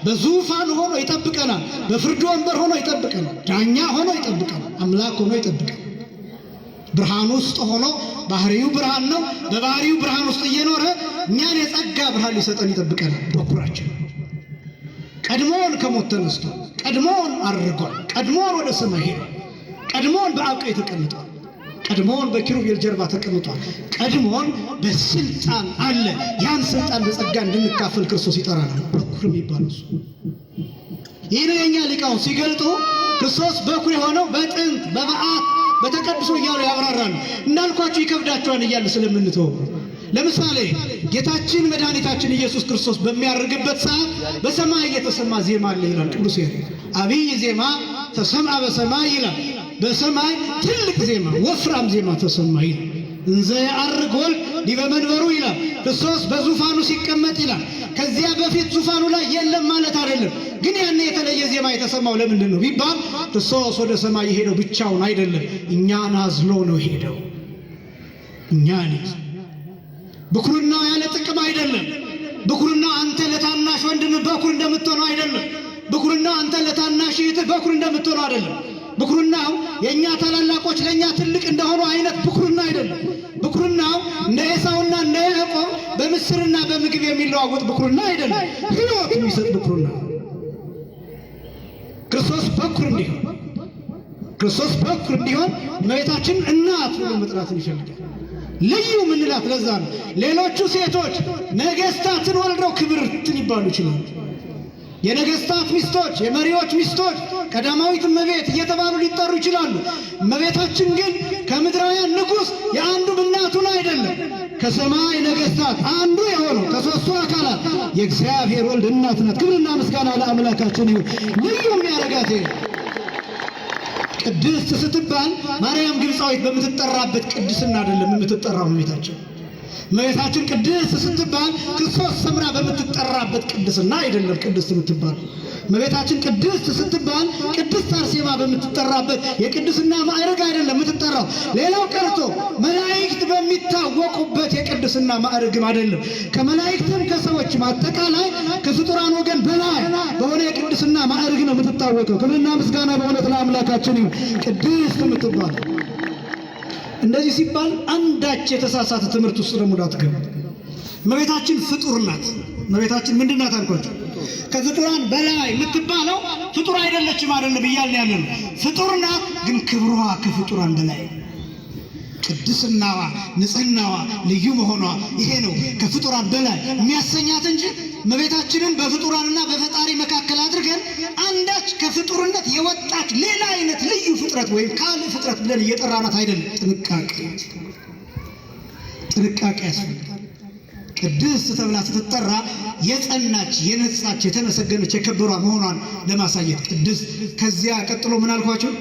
በዙፋን ሆኖ ይጠብቀናል። በፍርድ ወንበር ሆኖ ይጠብቀናል። ዳኛ ሆኖ ይጠብቀናል። አምላክ ሆኖ ይጠብቀናል። ብርሃን ውስጥ ሆኖ ባህሪው ብርሃን ነው። በባህሪው ብርሃን ውስጥ እየኖረ እኛን የጸጋ ብርሃን ሊሰጠን ይጠብቀናል። በኩራችን ቀድሞን ከሞት ተነስቶ ቀድሞን አርጓል። ቀድሞን ወደ ሰማይ ሄዷል። ቀድሞን በአብ ቀኝ ተቀምጧል። ቀድሞን በኪሩቤል ጀርባ ተቀምጧል። ቀድሞን በስልጣን አለ። ያን ስልጣን በጸጋ እንድንካፈል ክርስቶስ ይጠራናል። በኩር የሚባለው እሱ። ይህን የኛ ሊቃውንት ሲገልጡ ክርስቶስ በኩር የሆነው በጥንት በመዓት በተቀድሶ እያሉ ያብራራሉ። እንዳልኳችሁ ይከብዳቸዋል እያለ ስለምንተው ለምሳሌ ጌታችን መድኃኒታችን ኢየሱስ ክርስቶስ በሚያርግበት ሰዓት በሰማይ የተሰማ ዜማ አለ ይላል ቅዱስ ያሬድ። አብይ ዜማ ተሰምዐ በሰማይ ይላል። በሰማይ ትልቅ ዜማ ወፍራም ዜማ ተሰማ ይላል። እንዘ ያዐርግ ወልድ ዲበ መንበሩ ይላል። ክርስቶስ በዙፋኑ ሲቀመጥ ይላል። ከዚያ በፊት ዙፋኑ ላይ የለም ማለት አይደለም። ግን ያን የተለየ ዜማ የተሰማው ለምንድን ነው ቢባል ክርስቶስ ወደ ሰማይ የሄደው ብቻውን አይደለም፣ እኛን አዝሎ ነው ሄደው። እኛን ብኩርና ያለ ጥቅም አይደለም። ብኩርና አንተ ለታናሽ ወንድም በኩር እንደምትሆነው አይደለም። ብኩርና አንተ ለታናሽ እህት በኩር እንደምትሆነው አይደለም። ብኩርናው የኛ ታላላቆች ለኛ ትልቅ እንደሆኑ አይነት ብኩርና አይደለም። ብኩርናው እንደ ኤሳውና እንደ ያዕቆብ በምስርና በምግብ የሚለዋወጥ ብኩርና አይደለም። ሕይወት የሚሰጥ ብኩርና ክርስቶስ በኩር እንዲሆን ክርስቶስ በኩር እንዲሆን እመቤታችን እናት ብሎ መጥራትን ይፈልጋል። ልዩ ምንላት ለዛ ነው። ሌሎቹ ሴቶች ነገስታትን ወልደው ክብርትን ይባሉ ይችላሉ። የነገስታት ሚስቶች፣ የመሪዎች ሚስቶች ቀዳማዊት እመቤት እየተባሉ ሊጠሩ ይችላሉ። እመቤታችን ግን ከምድራውያን ንጉሥ የአንዱ እናቱን አይደለም፣ ከሰማይ ነገስታት አንዱ የሆነው ከሦስቱ አካላት የእግዚአብሔር ወልድ እናት ናት። ክብርና ምስጋና ለአምላካችን ይሁን። ልዩ የሚያደርጋት ቅድስት ስትባል ማርያም ግብፃዊት በምትጠራበት ቅድስና አይደለም የምትጠራው እመቤታችን። እመቤታችን ቅድስት ስትባል ክርስቶስ ሰምራ በምትጠራበት ቅድስና አይደለም ቅድስት የምትባል። እመቤታችን ቅድስት ስትባል ቅድስት አርሴማ በምትጠራበት የቅድስና ማዕረግ አይደለም የምትጠራው። ሌላው ቀርቶ መላእክት በሚታወቁበት የቅድስና ማዕረግም አይደለም። ከመላእክትም ከሰዎችም አጠቃላይ ከፍጡራን ወገን በላይ በሆነ የቅድስና ማዕረግ ነው የምትታወቀው። ክብርና ምስጋና በእውነት ለአምላካችን ይሁን። ቅድስት የምትባል እንደዚህ ሲባል አንዳች የተሳሳተ ትምህርት ውስጥ ደግሞ እንዳትገቡ። እመቤታችን ፍጡር ናት። እመቤታችን ምንድን ናት አልኳቸው? ከፍጡራን በላይ የምትባለው ፍጡር አይደለችም አይደለም እያልን ያለ ነው። ፍጡር ናት፣ ግን ክብሯ ከፍጡራን በላይ ቅድስናዋ፣ ንጽህናዋ፣ ልዩ መሆኗ ይሄ ነው ከፍጡራን በላይ የሚያሰኛት እንጂ እመቤታችንን በፍጡራንና በፈጣሪ መካከል አድርገን አንዳች ከፍጡርነት የወጣች ሌላ አይነት ልዩ ፍጥረት ወይም ካል ፍጥረት ብለን እየጠራናት አይደለም። ጥንቃቄ ያስፈልጋል። ቅድስት ተብላ ስትጠራ የጸናች፣ የነጻች፣ የተመሰገነች፣ የከበሯ መሆኗን ለማሳየት ቅድስት። ከዚያ ቀጥሎ ምን አልኳቸው?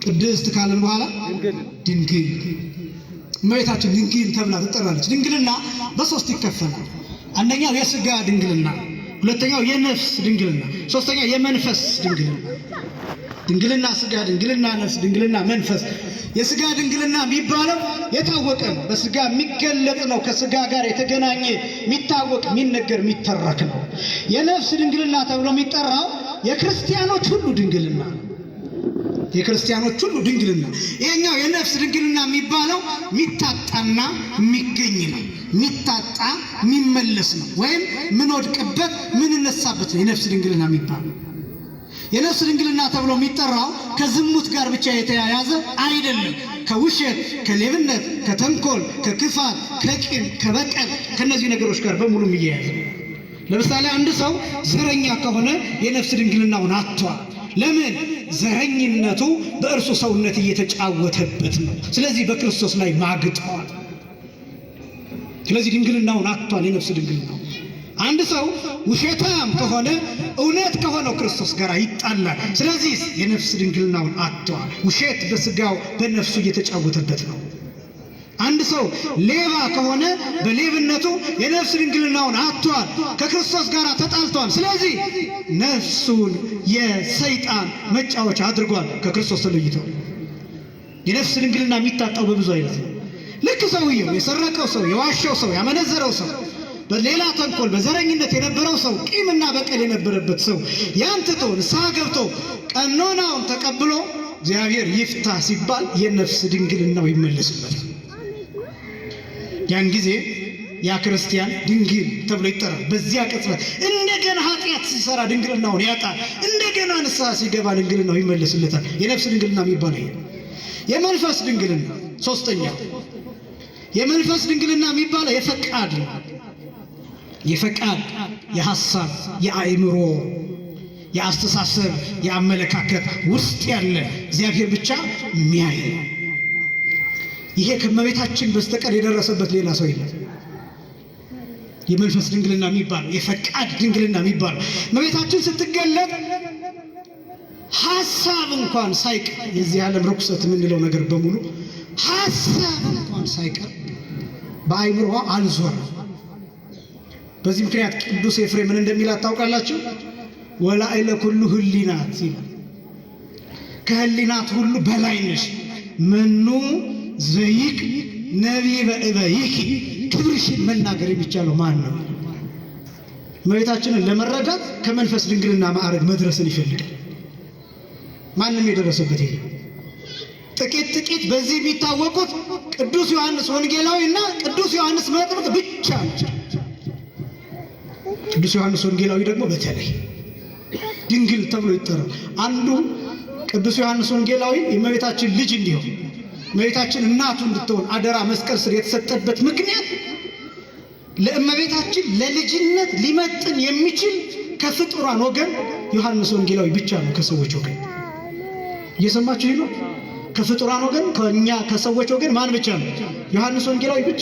ቅድስት ካለን በኋላ ድንግል። እመቤታችን ድንግል ተብላ ትጠራለች። ድንግልና በሶስት ይከፈላል። አንደኛው የሥጋ ድንግልና፣ ሁለተኛው የነፍስ ድንግልና፣ ሶስተኛው የመንፈስ ድንግልና። ድንግልና ሥጋ፣ ድንግልና ነፍስ፣ ድንግልና መንፈስ። የሥጋ ድንግልና የሚባለው የታወቀ ነው፣ በሥጋ የሚገለጥ ነው፣ ከሥጋ ጋር የተገናኘ የሚታወቅ፣ የሚነገር፣ የሚተረክ ነው። የነፍስ ድንግልና ተብሎ የሚጠራው የክርስቲያኖች ሁሉ ድንግልና ነው። የክርስቲያኖች ሁሉ ድንግልና። ይሄኛው የነፍስ ድንግልና የሚባለው የሚታጣና የሚገኝ ነው። የሚታጣ የሚመለስ ነው፣ ወይም ምንወድቅበት ምንነሳበት ነው የነፍስ ድንግልና የሚባለው። የነፍስ ድንግልና ተብሎ የሚጠራው ከዝሙት ጋር ብቻ የተያያዘ አይደለም። ከውሸት፣ ከሌብነት፣ ከተንኮል፣ ከክፋት፣ ከቂም፣ ከበቀል ከነዚህ ነገሮች ጋር በሙሉ የሚያያዝ። ለምሳሌ አንድ ሰው ዘረኛ ከሆነ የነፍስ ድንግልናውን አጥቷል። ለምን? ዘረኝነቱ በእርሱ ሰውነት እየተጫወተበት ነው። ስለዚህ በክርስቶስ ላይ ማግጧል። ስለዚህ ድንግልናውን አጥቷል፣ የነፍስ ድንግልናው። አንድ ሰው ውሸታም ከሆነ እውነት ከሆነው ክርስቶስ ጋር ይጣላል። ስለዚህ የነፍስ ድንግልናውን አጥቷል። ውሸት በስጋው በነፍሱ እየተጫወተበት ነው። አንድ ሰው ሌባ ከሆነ በሌብነቱ የነፍስ ድንግልናውን አጥቷል፣ ከክርስቶስ ጋር ተጣልቷል። ስለዚህ ነፍሱን የሰይጣን መጫወቻ አድርጓል፣ ከክርስቶስ ተለይቷል። የነፍስ ድንግልና የሚታጣው በብዙ አይነት ነው። ልክ ሰውየው የሰረቀው ሰው፣ የዋሸው ሰው፣ ያመነዘረው ሰው በሌላ ተንኮል በዘረኝነት የነበረው ሰው ቂምና በቀል የነበረበት ሰው ያን ትቶ ንስሐ ገብቶ ቀኖናውን ተቀብሎ እግዚአብሔር ይፍታ ሲባል የነፍስ ድንግልናው ይመለስበታል። ያን ጊዜ ያ ክርስቲያን ድንግል ተብሎ ይጠራል። በዚያ ቅጽበት እንደገና ኃጢአት ሲሰራ ድንግልናውን ያጣል። እንደገና ንስሐ ሲገባ ድንግልናው ይመለስለታል። የነፍስ ድንግልና የሚባለው ይሄ። የመንፈስ ድንግልና ሶስተኛው የመንፈስ ድንግልና የሚባለው የፈቃድ ነው። የፈቃድ የሐሳብ የአእምሮ የአስተሳሰብ የአመለካከት ውስጥ ያለ እግዚአብሔር ብቻ የሚያይ ይሄ ከመቤታችን በስተቀር የደረሰበት ሌላ ሰው የለም። የመንፈስ ድንግልና የሚባለው የፈቃድ ድንግልና የሚባለው መቤታችን ስትገለጥ ሐሳብ እንኳን ሳይቀር የዚህ ዓለም ርኩሰት የምንለው ነገር በሙሉ ሐሳብ እንኳን ሳይቀር በአእምሮዋ አልዞረም። በዚህ ምክንያት ቅዱስ ኤፍሬም ምን እንደሚላት ታውቃላችሁ? ወላዕለ ኩሉ ህሊናት ይላል። ከህሊናት ሁሉ በላይ ነሽ። መኑ ዘይቅ ነቢበ እበይኪ ክብርሽን መናገር የሚቻለው ማን ነው? እመቤታችንን ለመረዳት ከመንፈስ ድንግልና ማዕረግ መድረስን ይፈልጋል። ማንም የደረሰበት ይሄ ጥቂት በዚህ የሚታወቁት ቅዱስ ዮሐንስ ወንጌላዊ እና ቅዱስ ዮሐንስ መጥምቅ ብቻ ናቸው። ቅዱስ ዮሐንስ ወንጌላዊ ደግሞ በተለይ ድንግል ተብሎ ይጠራል። አንዱ ቅዱስ ዮሐንስ ወንጌላዊ የእመቤታችን ልጅ እንዲሆን እመቤታችን እናቱ እንድትሆን አደራ መስቀል ስር የተሰጠበት ምክንያት ለእመቤታችን ለልጅነት ሊመጥን የሚችል ከፍጡራን ወገን ዮሐንስ ወንጌላዊ ብቻ ነው። ከሰዎች ወገን እየሰማችሁ ነው። ከፍጡራን ወገን ከኛ ከሰዎች ወገን ማን ብቻ ነው? ዮሐንስ ወንጌላዊ ብቻ።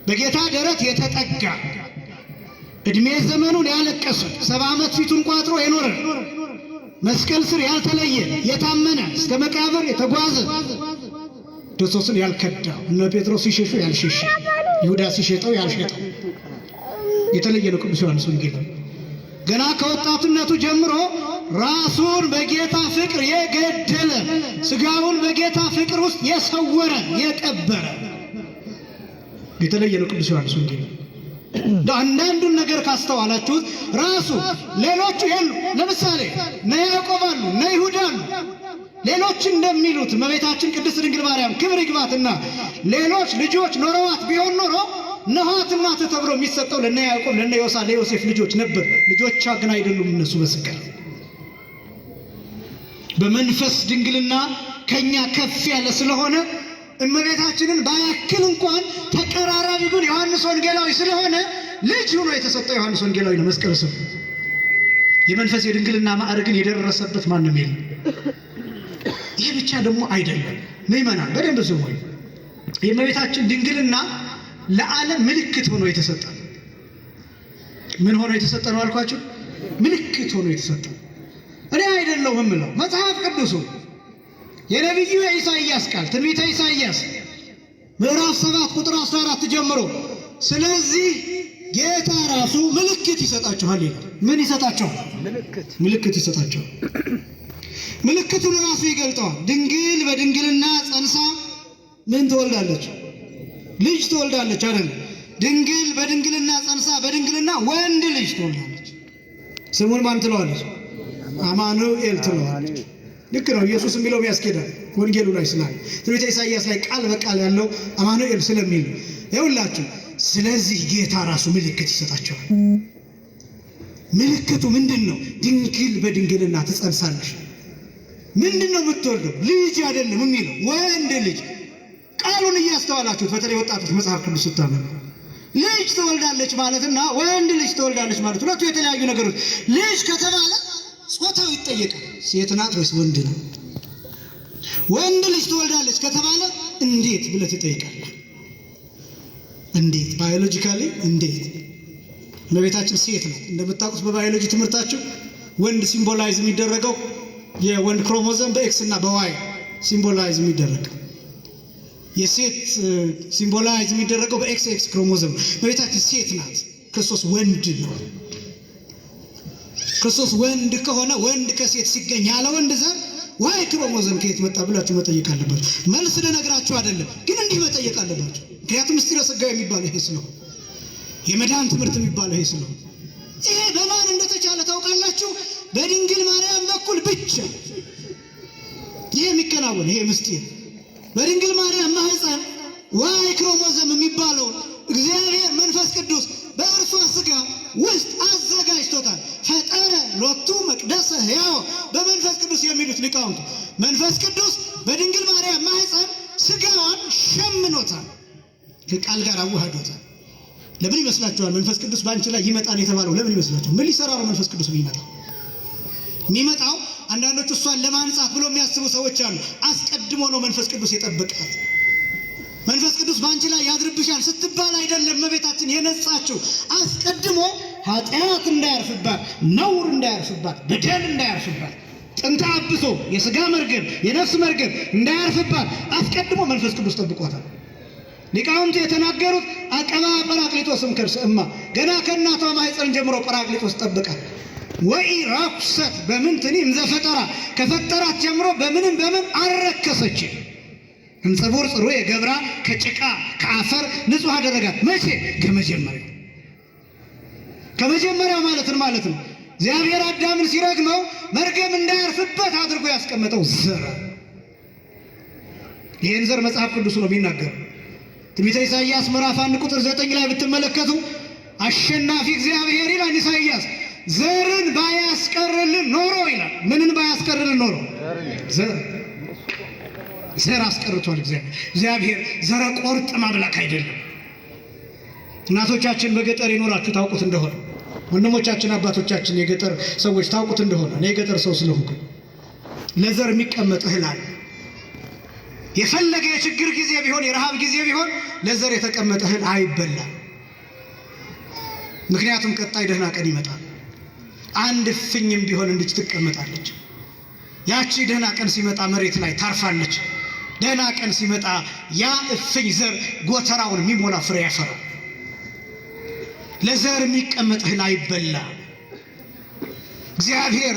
በጌታ ደረት የተጠጋ እድሜ ዘመኑን ያለቀሰ 70 ዓመት ፊቱን ቋጥሮ የኖረ መስቀል ስር ያልተለየ የታመነ እስከ መቃብር የተጓዘ ክርስቶስን ያልከዳ እነ ጴጥሮስ ሲሸሹ ያልሸሸ ይሁዳ ሲሸጠው ያልሸጠው የተለየ ነው ቅዱስ ዮሐንስ ወንጌላዊ። ገና ከወጣትነቱ ጀምሮ ራሱን በጌታ ፍቅር የገደለ ስጋውን በጌታ ፍቅር ውስጥ የሰወረ የቀበረ የተለየ ነው ቅዱስ ዮሐንስ ወንጌላዊ። አንዳንዱን ነገር ካስተዋላችሁት ራሱ ሌሎቹ የሉ። ለምሳሌ እነ ያዕቆብ አሉ፣ እነ ይሁዳ አሉ። ሌሎች እንደሚሉት እመቤታችን ቅድስት ድንግል ማርያም ክብር ይግባትና ሌሎች ልጆች ኖረዋት ቢሆን ኖሮ ነኋት እናት ተብሎ የሚሰጠው ለነ ያዕቆብ ለነ ዮሳ ለዮሴፍ ልጆች ነበር። ልጆቿ ግን አይደሉም እነሱ በስጋ በመንፈስ ድንግልና ከኛ ከፍ ያለ ስለሆነ እመቤታችንን ባያክል እንኳን ተቀራራቢ ግን ዮሐንስ ወንጌላዊ ስለሆነ ልጅ ሆኖ የተሰጠው ዮሐንስ ወንጌላዊ ነው። መስቀል ስር የመንፈስ የድንግልና ማዕረግን የደረሰበት ማንም የለም። ይሄ ብቻ ደግሞ አይደለም። ምእመናን በደንብ ስሙ። የእመቤታችን ድንግልና ለዓለም ምልክት ሆኖ የተሰጠ ምን ሆኖ የተሰጠ ነው አልኳችሁ? ምልክት ሆኖ የተሰጠ እኔ አይደለሁም የምለው መጽሐፍ ቅዱሱ የነቢዩ የኢሳይያስ ቃል ትንቢተ ኢሳይያስ ምዕራፍ 7 ቁጥር 14 ጀምሮ ስለዚህ ጌታ ራሱ ምልክት ይሰጣችኋል ይላል። ምን ይሰጣችኋል? ምልክት ይሰጣችኋል። ምልክቱን ራሱ ይገልጠዋል። ድንግል በድንግልና ጸንሳ ምን ትወልዳለች? ልጅ ትወልዳለች አይደል? ድንግል በድንግልና ጸንሳ በድንግልና ወንድ ልጅ ትወልዳለች። ስሙን ማን ትለዋለች? አማኑኤል ትለዋለች። ልክ ነው። ኢየሱስ የሚለው ያስኬዳል ወንጌሉ ላይ ስላለ ትንቢተ ኢሳይያስ ላይ ቃል በቃል ያለው አማኑኤል ስለሚል ይኸውላችሁ። ስለዚህ ጌታ ራሱ ምልክት ይሰጣቸዋል። ምልክቱ ምንድነው? ድንግል በድንግልና ትጸንሳለች። ምንድነው የምትወልደው? ልጅ አይደለም የሚለው ወንድ ልጅ። ቃሉን እያስተዋላችሁት በተለይ ወጣቶች መጽሐፍ ቅዱስ ስታነቡ ልጅ ትወልዳለች ማለትና ወንድ ልጅ ትወልዳለች ማለት ሁለቱ የተለያዩ ነገሮች። ልጅ ከተባለ ጾታው ይጠየቃል። ሴት ናት ወይስ ወንድ ነው? ወንድ ልጅ ትወልዳለች ከተባለ እንዴት ብለህ ትጠይቃለህ። እንዴት ባዮሎጂካሊ እንዴት? እመቤታችን ሴት ናት እንደምታውቁት። በባዮሎጂ ትምህርታችሁ ወንድ ሲምቦላይዝ የሚደረገው የወንድ ክሮሞዞም በኤክስ እና በዋይ ሲምቦላይዝ የሚደረገው፣ የሴት ሲምቦላይዝ የሚደረገው በኤክስ ኤክስ ክሮሞዞም። እመቤታችን ሴት ናት። ክርስቶስ ወንድ ነው። ክርስቶስ ወንድ ከሆነ ወንድ ከሴት ሲገኝ ያለ ወንድ ዘር ዋይ ክሮሞዞም ከየት መጣ ብላችሁ መጠየቅ አለባችሁ። መልስ ልነግራችሁ አይደለም ግን እንዲህ መጠየቅ አለባችሁ። ምክንያቱም ምስጢረ ሥጋዌ የሚባለው ይሄ ስለሆነ የመዳን ትምህርት የሚባለው ይሄ ስለሆነ ይሄ በማን እንደተቻለ ታውቃላችሁ? በድንግል ማርያም በኩል ብቻ ይሄ የሚከናወን ይሄ ምስጢር በድንግል ማርያም ማህፀን ዋይ ክሮሞዞም የሚባለው እግዚአብሔር መንፈስ ቅዱስ በእርሷ ሥጋ ውስጥ አዘጋጅቶታል። ፈጠረ ሎቱ መቅደሰ ሕያው በመንፈስ ቅዱስ የሚሉት ሊቃውንቱ መንፈስ ቅዱስ በድንግል ማርያም ማህፀን ሥጋዋን ሸምኖታል፣ ከቃል ጋር አዋህዶታል። ለምን ይመስላችኋል መንፈስ ቅዱስ ባንቺ ላይ ይመጣል የተባለው? ለምን ይመስላችኋል? ምን ሊሰራ ነው መንፈስ ቅዱስ የሚመጣው? አንዳንዶቹ እሷን ለማንጻት ብሎ የሚያስቡ ሰዎች አሉ። አስቀድሞ ነው መንፈስ ቅዱስ የጠበቃት። መንፈስ ቅዱስ ባንቺ ላይ ያድርብሻል ስትባል አይደለም እመቤታችን የነጻችው። አስቀድሞ ኃጢአት እንዳያርፍባት፣ ነውር እንዳያርፍባት፣ በደል እንዳያርፍባት፣ ጥንተ አብሶ የሥጋ መርገም የነፍስ መርገም እንዳያርፍባት አስቀድሞ መንፈስ ቅዱስ ጠብቋታል። ሊቃውንቱ የተናገሩት አቀባ ጰራቅሊጦስም ከርስእማ ገና ከእናቷ ማኅፀን ጀምሮ ጰራቅሊጦስ ጠብቃት። ወይ ራኩሰት በምንትኒ እምዘፈጠራ ከፈጠራት ጀምሮ በምን አልረከሰች። እንጸቡር ጽሩ የገብራ ከጭቃ ከአፈር ንጹሕ አደረጋት። መቼ? ከመጀመሪያው ማለት ነው። እግዚአብሔር አዳምን ሲረግመው መርገም እንዳያርፍበት አድርጎ ያስቀመጠው ዘር። ይህን ዘር መጽሐፍ ቅዱስ ነው የሚናገረው። ትንቢተ ኢሳይያስ ምዕራፍ 1 ቁጥር 9 ላይ ብትመለከቱ አሸናፊ እግዚአብሔር ይላል ኢሳይያስ ዘርን ባያስቀርልን ኖሮ ይላል። ምንን ባያስቀርልን ኖሮ? ዘር አስቀርቷል እግዚአብሔር። ዘረ ቆርጥ ማብላክ አይደለም። እናቶቻችን በገጠር የኖራችሁ ታውቁት እንደሆነ ወንድሞቻችን አባቶቻችን የገጠር ሰዎች ታውቁት እንደሆነ እኔ የገጠር ሰው ስለሆንኩ ለዘር የሚቀመጥ እህል አለ። የፈለገ የችግር ጊዜ ቢሆን የረሃብ ጊዜ ቢሆን ለዘር የተቀመጠ እህል አይበላም። ምክንያቱም ቀጣይ ደህና ቀን ይመጣል። አንድ ፍኝም ቢሆን እንድች ትቀመጣለች። ያቺ ደህና ቀን ሲመጣ መሬት ላይ ታርፋለች። ደህና ቀን ሲመጣ ያ እፍኝ ዘር ጎተራውን የሚሞላ ፍሬ ያፈራል። ለዘር የሚቀመጥ እህል አይበላም። እግዚአብሔር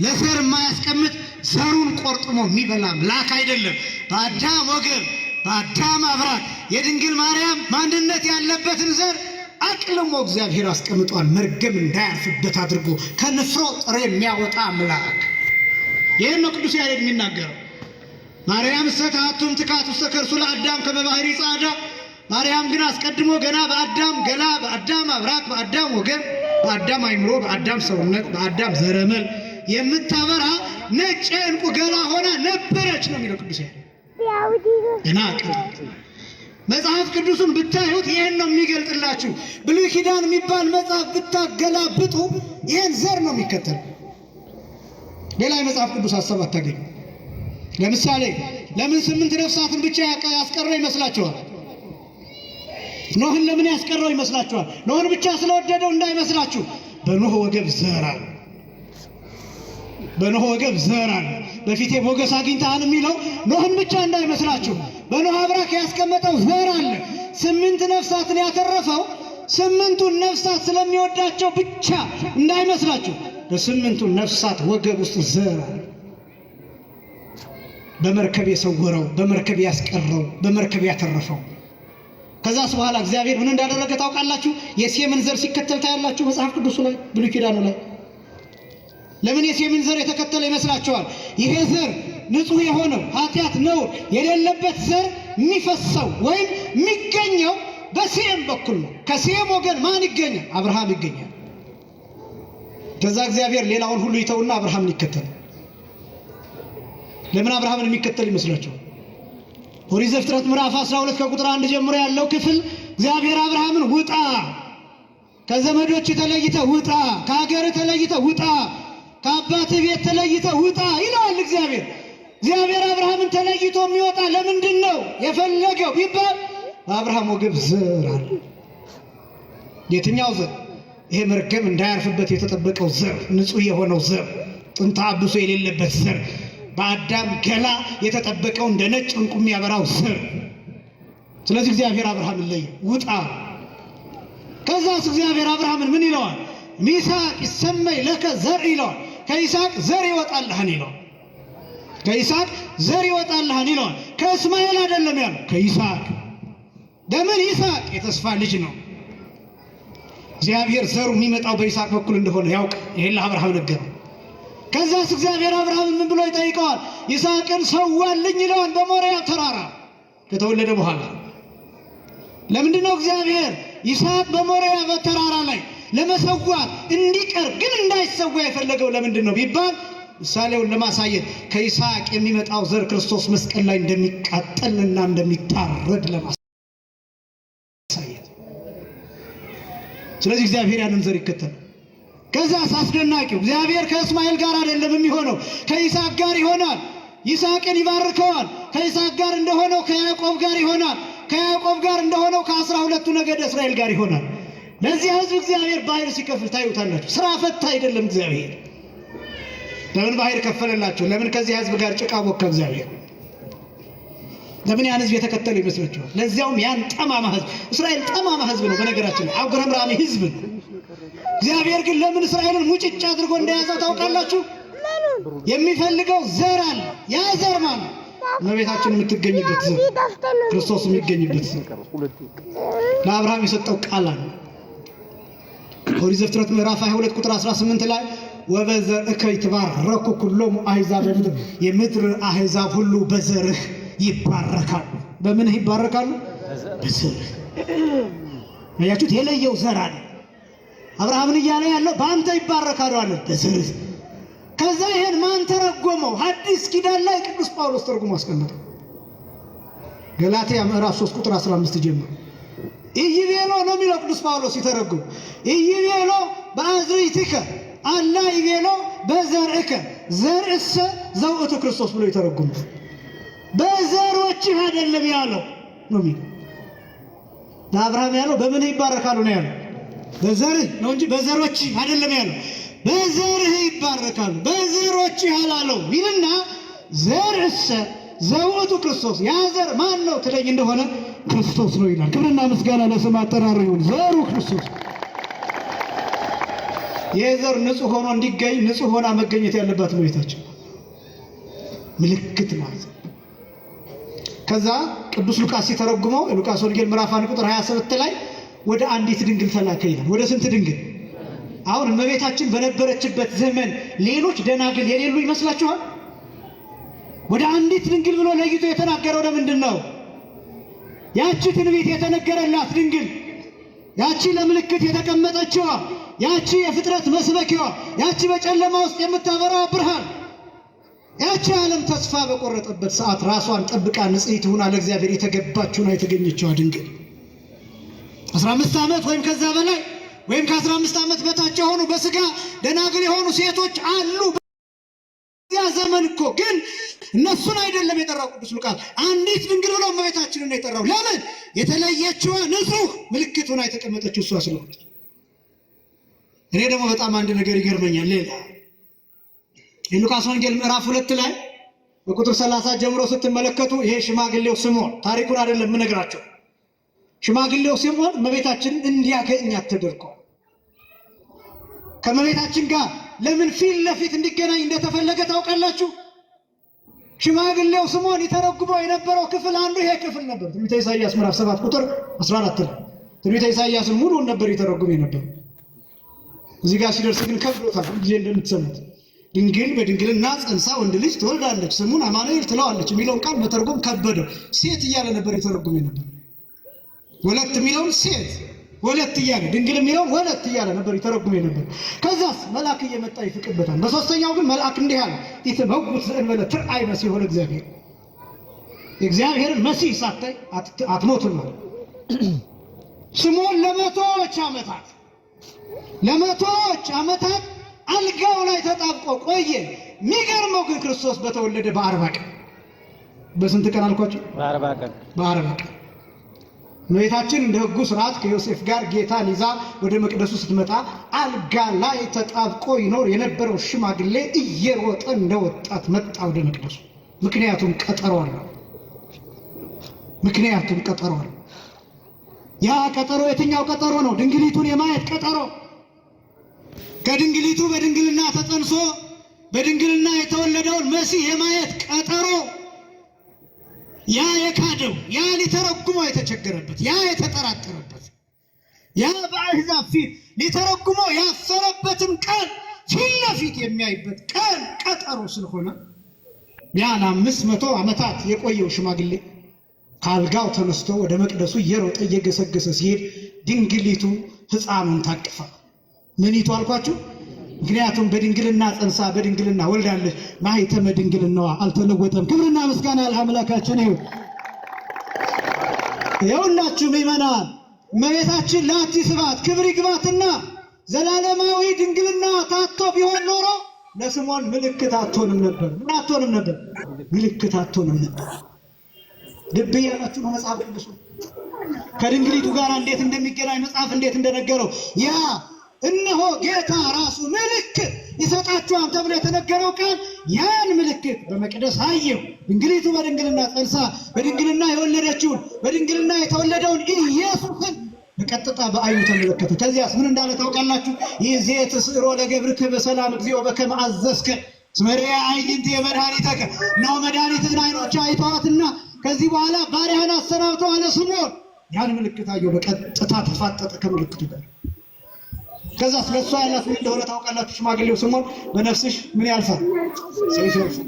ለዘር የማያስቀምጥ ዘሩን ቆርጥሞ የሚበላ አምላክ አይደለም። በአዳም ወገብ በአዳም አብራክ የድንግል ማርያም ማንነት ያለበትን ዘር አቅልሞ እግዚአብሔር አስቀምጧል። መርገም እንዳያርፍበት አድርጎ ከንፍሮ ጥሬ የሚያወጣ አምላክ። ይህን ነው ቅዱስ ያሬድ የሚናገረው። ማርያም ሰታቱም ትካት ውስተ ከርሱ ለአዳም ከመባህሪ ጻዳ። ማርያም ግን አስቀድሞ ገና በአዳም ገላ በአዳም አብራክ በአዳም ወገን በአዳም አይምሮ በአዳም ሰውነት በአዳም ዘረመል የምታበራ ነጭ ዕንቁ ገላ ሆና ነበረች ነው የሚለው ቅዱስ ያሬድ። ገና መጽሐፍ ቅዱስን ብታዩት ይህን ነው የሚገልጥላችሁ። ብሉይ ኪዳን የሚባል መጽሐፍ ብታገላብጡ ይህን ዘር ነው የሚከተል። ሌላ የመጽሐፍ ቅዱስ ሀሳብ አታገኙ። ለምሳሌ ለምን 8 ነፍሳትን ብቻ ያስቀረው ይመስላችኋል? ኖህን ለምን ያስቀረው ይመስላችኋል? ኖህን ብቻ ስለወደደው እንዳይመስላችሁ። በኖህ ወገብ ዘር አለ። በኖህ ወገብ ዘር አለ። በፊቴ ሞገስ አግኝተሃል የሚለው ኖህን ብቻ እንዳይመስላችሁ። በኖህ አብራክ ያስቀመጠው ዘር አለ። 8 ነፍሳትን ያተረፈው 8ቱን ነፍሳት ስለሚወዳቸው ብቻ እንዳይመስላችሁ። በ8ቱ ነፍሳት ወገብ ውስጥ ዘር አለ። በመርከብ የሰወረው፣ በመርከብ ያስቀረው፣ በመርከብ ያተረፈው። ከዛስ በኋላ እግዚአብሔር ምን እንዳደረገ ታውቃላችሁ? የሴምን ዘር ሲከተል ታያላችሁ መጽሐፍ ቅዱስ ላይ ብሉይ ኪዳኑ ላይ። ለምን የሴምን ዘር የተከተለ ይመስላችኋል? ይሄ ዘር ንጹሕ የሆነው ኃጢአት ነውር የሌለበት ዘር የሚፈሰው ወይም የሚገኘው በሴም በኩል ነው። ከሴም ወገን ማን ይገኛል? አብርሃም ይገኛል። ከዛ እግዚአብሔር ሌላውን ሁሉ ይተውና አብርሃምን ይከተል። ለምን አብርሃምን የሚከተል ይመስላችኋል? ኦሪት ዘፍጥረት ምዕራፍ 12 ከቁጥር 1 ጀምሮ ያለው ክፍል እግዚአብሔር አብርሃምን ውጣ፣ ከዘመዶች ተለይተ ውጣ፣ ከሀገር ተለይተ ውጣ፣ ከአባትህ ቤት ተለይተ ውጣ ይለዋል እግዚአብሔር። እግዚአብሔር አብርሃምን ተለይቶ የሚወጣ ለምንድን ነው የፈለገው ቢባል በአብርሃም ወገብ ዘር አለ። የትኛው ዘር? ይሄ መርገም እንዳያርፍበት የተጠበቀው ዘር፣ ንጹሕ የሆነው ዘር፣ ጥንተ አብሶ የሌለበት ዘር፣ በአዳም ገላ የተጠበቀው እንደ ነጭ ዕንቁ የሚያበራው ዘር። ስለዚህ እግዚአብሔር አብርሃምን ለየ፣ ውጣ። ከዛስ እግዚአብሔር አብርሃምን ምን ይለዋል? ይስሐቅ ይሰመይ ለከ ዘር ይለዋል። ከይስሐቅ ዘር ይወጣልሃል ይለዋል። ከይስሐቅ ዘር ይወጣልሃል ይለዋል። ከእስማኤል አይደለም ያለው፣ ከይስሐቅ። ለምን? ይስሐቅ የተስፋ ልጅ ነው። እግዚአብሔር ዘሩ የሚመጣው በይስሐቅ በኩል እንደሆነ ያውቅ። ይሄን ለአብርሃም ነገረው። ከዛስ እግዚአብሔር አብርሃም ምን ብሎ ይጠይቀዋል? ይስሐቅን ሰዋልኝ ይለዋል በሞሪያ ተራራ ከተወለደ በኋላ። ለምንድነው እግዚአብሔር ይስሐቅ በሞሪያ በተራራ ላይ ለመሰዋት እንዲቀር ግን እንዳይሰዋ የፈለገው ለምንድን ነው ቢባል ምሳሌውን ለማሳየት ከይስሐቅ የሚመጣው ዘር ክርስቶስ መስቀል ላይ እንደሚቃጠልና እንደሚታረድ ለማሳየት። ስለዚህ እግዚአብሔር ያንን ዘር ይከተላል። ከዛስ አስደናቂው እግዚአብሔር ከእስማኤል ጋር አይደለም የሚሆነው፣ ከይስሐቅ ጋር ይሆናል። ይስሐቅን ይባርከዋል። ከይስሐቅ ጋር እንደሆነው ከያዕቆብ ጋር ይሆናል። ከያዕቆብ ጋር እንደሆነው ከ12ቱ ነገድ እስራኤል ጋር ይሆናል። ለዚህ ሕዝብ እግዚአብሔር ባህር ሲከፍል ታዩታላችሁ። ስራ ፈታ አይደለም እግዚአብሔር። ለምን ባህር ከፈለላቸው? ለምን ከዚህ ሕዝብ ጋር ጭቃ ቦካ እግዚአብሔር? ለምን ያን ሕዝብ የተከተለ ይመስላችኋል? ለዚያውም ያን ጠማማ ሕዝብ። እስራኤል ጠማማ ሕዝብ ነው በነገራችን ላይ፣ አጉረምራሚ ሕዝብ ነው። እግዚአብሔር ግን ለምን እስራኤልን ሙጭጭ አድርጎ እንደያዘው ታውቃላችሁ? የሚፈልገው ዘር አለ። ያ ዘር ማለት እመቤታችን የምትገኝበት ዘር፣ ክርስቶስ የሚገኝበት ዘር ለአብርሃም የሰጠው ቃል አለ። ኦሪት ዘፍጥረት ምዕራፍ 22 ቁጥር 18 ላይ ወበዘርእከ ይትባረኩ ኩሎሙ አሕዛብ ምድር፣ የምድር አሕዛብ ሁሉ በዘርህ ይባረካሉ። በምንህ ይባረካሉ? በዘርህ። አያችሁት? የለየው ዘር አለ። አብርሃምን እያለ ያለው በአንተ ይባረካሉ አለ፣ በዘርህ። ከዛ ይሄን ማን ተረጎመው? ሐዲስ ኪዳን ላይ ቅዱስ ጳውሎስ ተርጉሞ አስቀመጠው። ገላትያ ምዕራፍ 3 ቁጥር 15 ጀምሮ ኢይቤሎ ነው የሚለው ቅዱስ ጳውሎስ ሲተረጉም። ኢይቤሎ በአዝርዕትከ አላ ይቤሎ በዘርእከ ዘርእሰ ዘውእቱ ክርስቶስ ብሎ ይተረጉም። በዘሮችህ አይደለም ያለው ነው የሚለው። ለአብርሃም ያለው በምን ይባረካሉ ነው ያለው? በዘርህ ነው እንጂ በዘሮችህ አይደለም ያለው። በዘርህ ይባረካሉ፣ በዘሮችህ አላለው ይልና ዘርእሰ ዘውእቱ ክርስቶስ። ያ ዘር ማን ነው ትለኝ እንደሆነ ክርስቶስ ነው ይላል። ክብርና ምስጋና ለስም አጠራሩ ይሁን። ዘሩ ክርስቶስ። የዘር ንጹህ ሆኖ እንዲገኝ ንጹህ ሆና መገኘት ያለባት እመቤታችን ምልክት ማለት ነው። ከዛ ቅዱስ ሉቃስ ሲተረጉመው ሉቃስ ወንጌል ምዕራፍ 1 ቁጥር 27 ላይ ወደ አንዲት ድንግል ተላከ ይላል። ወደ ስንት ድንግል? አሁን እመቤታችን በነበረችበት ዘመን ሌሎች ደናግል የሌሉ ይመስላችኋል? ወደ አንዲት ድንግል ብሎ ለይቶ የተናገረው ለምንድን ነው? ያቺ ትንቢት የተነገረላት ድንግል፣ ያቺ ለምልክት የተቀመጠችዋ፣ ያቺ የፍጥረት መስበኪያዋ፣ ያቺ በጨለማ ውስጥ የምታበራው ብርሃን፣ ያቺ ዓለም ተስፋ በቆረጠበት ሰዓት ራሷን ጠብቃ ንጽሕት ሆና ለእግዚአብሔር የተገባችውና የተገኘችዋ ድንግል 15 ዓመት ወይም ከዛ በላይ ወይም ከ15 ዓመት በታች የሆኑ በስጋ ደናግል የሆኑ ሴቶች አሉ። ያ ዘመን እኮ ግን እነሱን አይደለም የጠራው ቅዱስ ሉቃስ። አንዲት ድንግል ብሎ እመቤታችንን ነው የጠራው። ለምን? የተለየችዋ ንጹህ ምልክት ሆና የተቀመጠችው እሷ ስለሆነች። እኔ ደግሞ በጣም አንድ ነገር ይገርመኛል። ሌላ የሉቃስ ወንጌል ምዕራፍ 2 ላይ በቁጥር 30 ጀምሮ ስትመለከቱ ይሄ ሽማግሌው ስምዖን፣ ታሪኩን አይደለም የምነግራቸው። ሽማግሌው ስምዖን እመቤታችንን እንዲያገኛት ተደርጎ ከእመቤታችን ጋር ለምን ፊት ለፊት እንዲገናኝ እንደተፈለገ ታውቃላችሁ? ሽማግሌው ስምዖን ይተረጉመው የነበረው ክፍል አንዱ ይሄ ክፍል ነበር። ትንቢተ ኢሳይያስ ምዕራፍ 7 ቁጥር 14 ላይ ትንቢተ ኢሳይያስን ሙሉውን ነበር ይተረጉም የነበረው። እዚህ ጋር ሲደርስ ግን ከብዶታል። ጊዜ እንደምትሰሙት ድንግል በድንግልና ጸንሳ ወንድ ልጅ ትወልዳለች ስሙን አማኑኤል ትለዋለች የሚለውን ቃል መተርጎም ከበደው። ሴት እያለ ነበር ይተረጉም የነበረው። ወለት የሚለውን ሴት ወለት እያለ ድንግል የሚለውን ወለት እያለ ነበር ይተረጉም የነበረው። ከዛስ መልአክ እየመጣ ይፍቅበታል። በሶስተኛው ግን መልአክ እንዲህ አለ፣ ኢትመውት ዘእንበለ ትርአይ መሲሕ እግዚአብሔር። የእግዚአብሔርን መሲሕ ሳታይ አትሞትም ማለት። ስምዖን ለመቶዎች ዓመታት አልጋው ላይ ተጣብቆ ቆየ። የሚገርመው ግን ክርስቶስ በተወለደ በ40 ቀን። በስንት ቀን አልኳቸው? በ40 ቀን። እመቤታችን እንደ ሕጉ ስርዓት ከዮሴፍ ጋር ጌታን ይዛ ወደ መቅደሱ ስትመጣ አልጋ ላይ ተጣብቆ ይኖር የነበረው ሽማግሌ እየሮጠ እንደወጣት መጣ ወደ መቅደሱ። ምክንያቱም ቀጠሮ አለው። ያ ቀጠሮ የትኛው ቀጠሮ ነው? ድንግሊቱን የማየት ቀጠሮ። ከድንግሊቱ በድንግልና ተጸንሶ በድንግልና የተወለደውን መሲህ የማየት ቀጠሮ። ያ የካደው፣ ያ ሊተረጉመው የተቸገረበት፣ ያ የተጠራጠረበት፣ ያ በአሕዛብ ፊት ሊተረጉመው ያፈረበትን ቀን ፊት ለፊት የሚያይበት ቀን ቀጠሮ ስለሆነ ያን 500 ዓመታት የቆየው ሽማግሌ ካልጋው ተነስቶ ወደ መቅደሱ እየሮጠ እየገሰገሰ ሲሄድ ድንግሊቱ ሕፃኑን ታቅፋ። ምኒቱ አልኳችሁ? ምክንያቱም በድንግልና ጸንሳ በድንግልና ወልዳለች። ማኅተመ ድንግልናዋ አልተለወጠም። ክብርና ምስጋና ለአምላካችን ይሁን። የሁላችሁ ምእመናን እመቤታችን ለአቲ ስብሐት ክብር ይግባትና ዘላለማዊ ድንግልና ታቶ ቢሆን ኖሮ ለስምዖን ምልክት አትሆንም ነበር። ምን አትሆንም ነበር? ምልክት አትሆንም ነበር። ልብ ያላችሁ ነው መጽሐፍ ቅዱስ ከድንግሊቱ ጋር እንዴት እንደሚገናኝ መጽሐፍ እንዴት እንደነገረው ያ እነሆ ጌታ ራሱ ምልክት ይሰጣችኋል ተብሎ የተነገረው ቃል ያን ምልክት በመቅደስ አየው። ድንግሊቱ በድንግልና ጸንሳ በድንግልና የወለደችውን በድንግልና የተወለደውን ኢየሱስን በቀጥታ በአይኑ ተመለከተ። ከዚያስ ምን እንዳለ ታውቃላችሁ? ይዜ ተስዕሮ ለገብርከ በሰላም እግዚኦ በከመ አዘዝከ ስመሪያ አይንት የመድኃኒተከ ነው መድኃኒትህን አይኖች አይተዋትና ከዚህ በኋላ ባሪያህን አሰናብተው አለ ስምዖን። ያን ምልክት አየው። በቀጥታ ተፋጠጠ ከምልክቱ ጋር። ከዛ ስለሷ ያላት ምን እንደሆነ ታውቃላችሁ? ሽማግሌው ስምዖን በነፍስሽ ምን ያልፋል? ሰይፍ ያልፋል።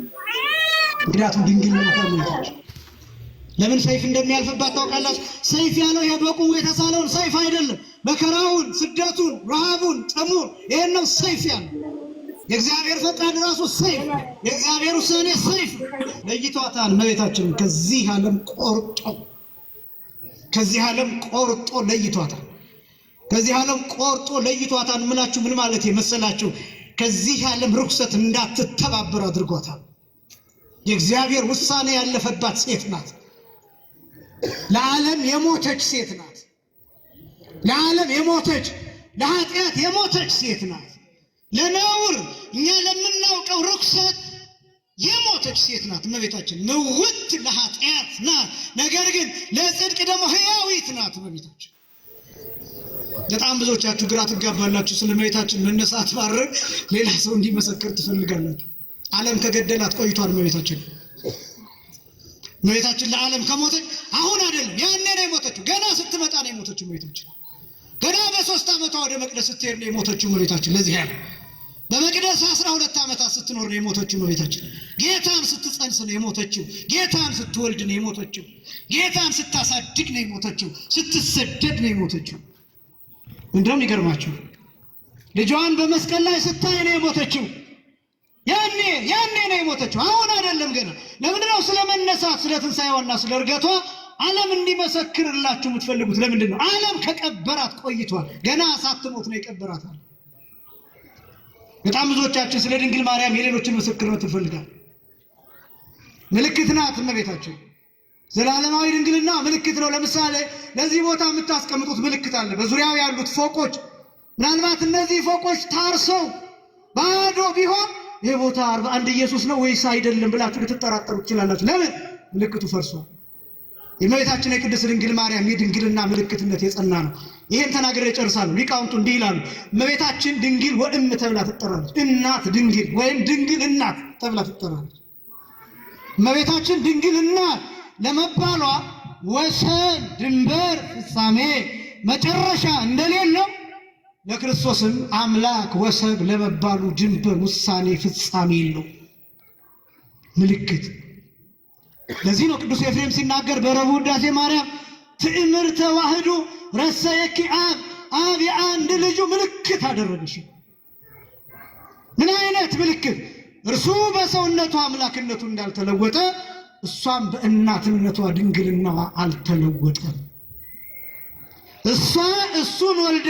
ምክንያቱም ድንግል ናት። ለምን ሰይፍ እንደሚያልፍባት ታውቃላችሁ? ሰይፍ ያለው የበቁሙ የተሳለውን ሰይፍ አይደለም። መከራውን፣ ስደቱን፣ ረሃቡን፣ ጥሙን ይሄን ነው ሰይፍ ያለው። የእግዚአብሔር ፈቃድ ራሱ ሰይፍ፣ የእግዚአብሔር ውሳኔ ሰይፍ ለይቷታል። እመቤታችንን ከዚህ ዓለም ቆርጦ ለይቷታል። ከዚህ ዓለም ቆርጦ ለይቷታል። ምላችሁ ምን ማለት መሰላችሁ? ከዚህ ዓለም ርኩሰት እንዳትተባበር አድርጓታል። የእግዚአብሔር ውሳኔ ያለፈባት ሴት ናት። ለዓለም የሞተች ሴት ናት። ለዓለም የሞተች ለኃጢአት የሞተች ሴት ናት። ለነውር እኛ ለምናውቀው ርኩሰት የሞተች ሴት ናት እመቤታችን። ምውት ለኃጢአት ናት፣ ነገር ግን ለጽድቅ ደግሞ ሕያዊት ናት እመቤታችን። በጣም ብዙዎቻችሁ ግራ ትጋባላችሁ። ስለ እመቤታችን መነሳት ማድረግ ሌላ ሰው እንዲመሰክር ትፈልጋላችሁ። ዓለም ከገደላት ቆይቷል። እመቤታችን ለዓለም ከሞተች አሁን አይደለም ያኔ ነው የሞተችው። ገና ስትመጣ ነው የሞተችው እመቤታችን። ገና በ3 ዓመቷ ወደ መቅደስ ስትሄድ ነው የሞተችው እመቤታችን። ለዚህ ያለ በመቅደስ 12 ዓመታት ስትኖር ነው የሞተችው እመቤታችን። ጌታን ስትጸንስ ነው የሞተችው። ጌታን ስትወልድ ነው የሞተችው። ጌታን ስታሳድግ ነው የሞተችው። ስትሰደድ ነው የሞተችው። እንደውም ይገርማችሁ ልጇን በመስቀል ላይ ስታይ ነው የሞተችው። ያኔ ነው የሞተችው፣ አሁን አይደለም ገና። ለምንድን ነው ስለ መነሳት ስለ ትንሣኤዋና ስለ እርገቷ ዓለም እንዲመሰክርላችሁ የምትፈልጉት? ለምንድን ነው? ዓለም ከቀበራት ቆይቷል። ገና ሳትሞት ነው የቀበራት። በጣም ብዙዎቻችን ስለ ድንግል ማርያም የሌሎችን ምስክርነት እንፈልጋለን። ምልክት ናት እመቤታችን። ዘላለማዊ ድንግልና ምልክት ነው። ለምሳሌ ለዚህ ቦታ የምታስቀምጡት ምልክት አለ። በዙሪያው ያሉት ፎቆች ምናልባት እነዚህ ፎቆች ታርሰው ባዶ ቢሆን ይህ ቦታ 41 ኢየሱስ ነው ወይስ አይደለም ብላችሁ ልትጠራጠሩ ትችላላችሁ። ለምን? ምልክቱ ፈርሷል። የእመቤታችን የቅድስት ድንግል ማርያም የድንግልና ምልክትነት የጸና ነው። ይሄን ተናግሬ እጨርሳለሁ። ሊቃውንቱ እንዲህ ይላሉ። እመቤታችን ድንግል ወእም ተብላ ትጠራለች። እናት ድንግል ወይም ድንግል እናት ተብላ ትጠራለች። እመቤታችን ድንግል እናት ለመባሏ ወሰን፣ ድንበር፣ ፍጻሜ፣ መጨረሻ እንደሌለው ለክርስቶስም አምላክ ወሰብ ለመባሉ ድንበር፣ ውሳኔ፣ ፍጻሜ የለው። ምልክት። ለዚህ ነው ቅዱስ ኤፍሬም ሲናገር በረቡዕ ውዳሴ ማርያም ትዕምርተ ተዋህዶ ረሰየኪ አብ የአንድ ልጁ ምልክት አደረገሽ። ምን አይነት ምልክት? እርሱ በሰውነቱ አምላክነቱ እንዳልተለወጠ እሷም በእናትነቷ ድንግልናዋ አልተለወጠም። እሷ እሱን ወልዳ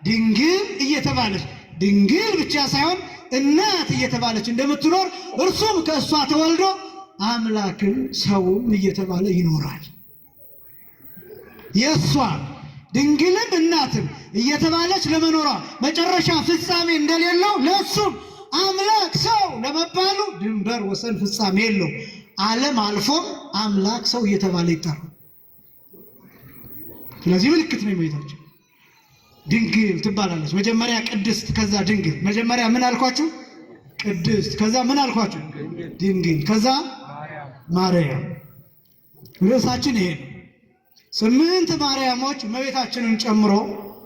ድንግል እየተባለች ድንግል ብቻ ሳይሆን እናት እየተባለች እንደምትኖር እርሱም ከእሷ ተወልዶ አምላክም ሰውም እየተባለ ይኖራል። የእሷ ድንግልም እናትም እየተባለች ለመኖሯ መጨረሻ ፍጻሜ እንደሌለው ለእሱም አምላክ ሰው ለመባሉ ድንበር፣ ወሰን፣ ፍጻሜ የለው። ዓለም አልፎም አምላክ ሰው እየተባለ ይጠራል። ስለዚህ ምልክት ነው እመቤታችን። ድንግል ትባላለች። መጀመሪያ ቅድስት፣ ከዛ ድንግል። መጀመሪያ ምን አልኳችሁ? ቅድስት፣ ከዛ ምን አልኳችሁ? ድንግል፣ ከዛ ማርያም። ርዕሳችን ይሄ ነው። 8 ማርያሞች እመቤታችንን ጨምሮ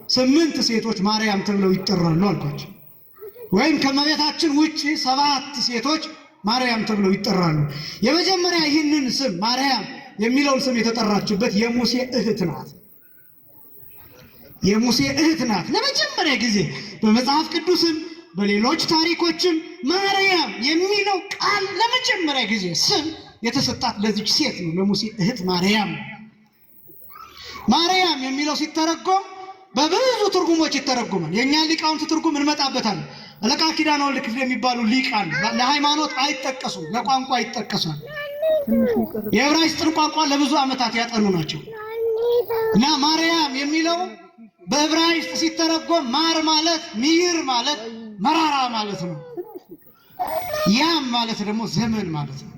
8 ሴቶች ማርያም ተብለው ይጠራሉ አልኳቸው። ወይም ከመቤታችን ውጪ 7 ሴቶች ማርያም ተብለው ይጠራሉ። የመጀመሪያ ይህንን ስም ማርያም የሚለውን ስም የተጠራችበት የሙሴ እህት ናት። የሙሴ እህት ናት። ለመጀመሪያ ጊዜ በመጽሐፍ ቅዱስም በሌሎች ታሪኮችም ማርያም የሚለው ቃል ለመጀመሪያ ጊዜ ስም የተሰጣት ለዚች ሴት ነው፣ ለሙሴ እህት ማርያም። ማርያም የሚለው ሲተረጎም በብዙ ትርጉሞች ይተረጎማል። የእኛ ሊቃውንት ትርጉም እንመጣበታለን። አለቃ ኪዳነ ወልድ ክፍሌ የሚባሉ ሊቃን ለሃይማኖት አይጠቀሱም፣ ለቋንቋ ይጠቀሳል። የዕብራይስጥን ቋንቋ ለብዙ ዓመታት ያጠኑ ናቸው እና ማርያም የሚለው በዕብራይስጥ ሲተረጎም ማር ማለት ሚር ማለት መራራ ማለት ነው። ያም ማለት ደግሞ ዘመን ማለት ነው።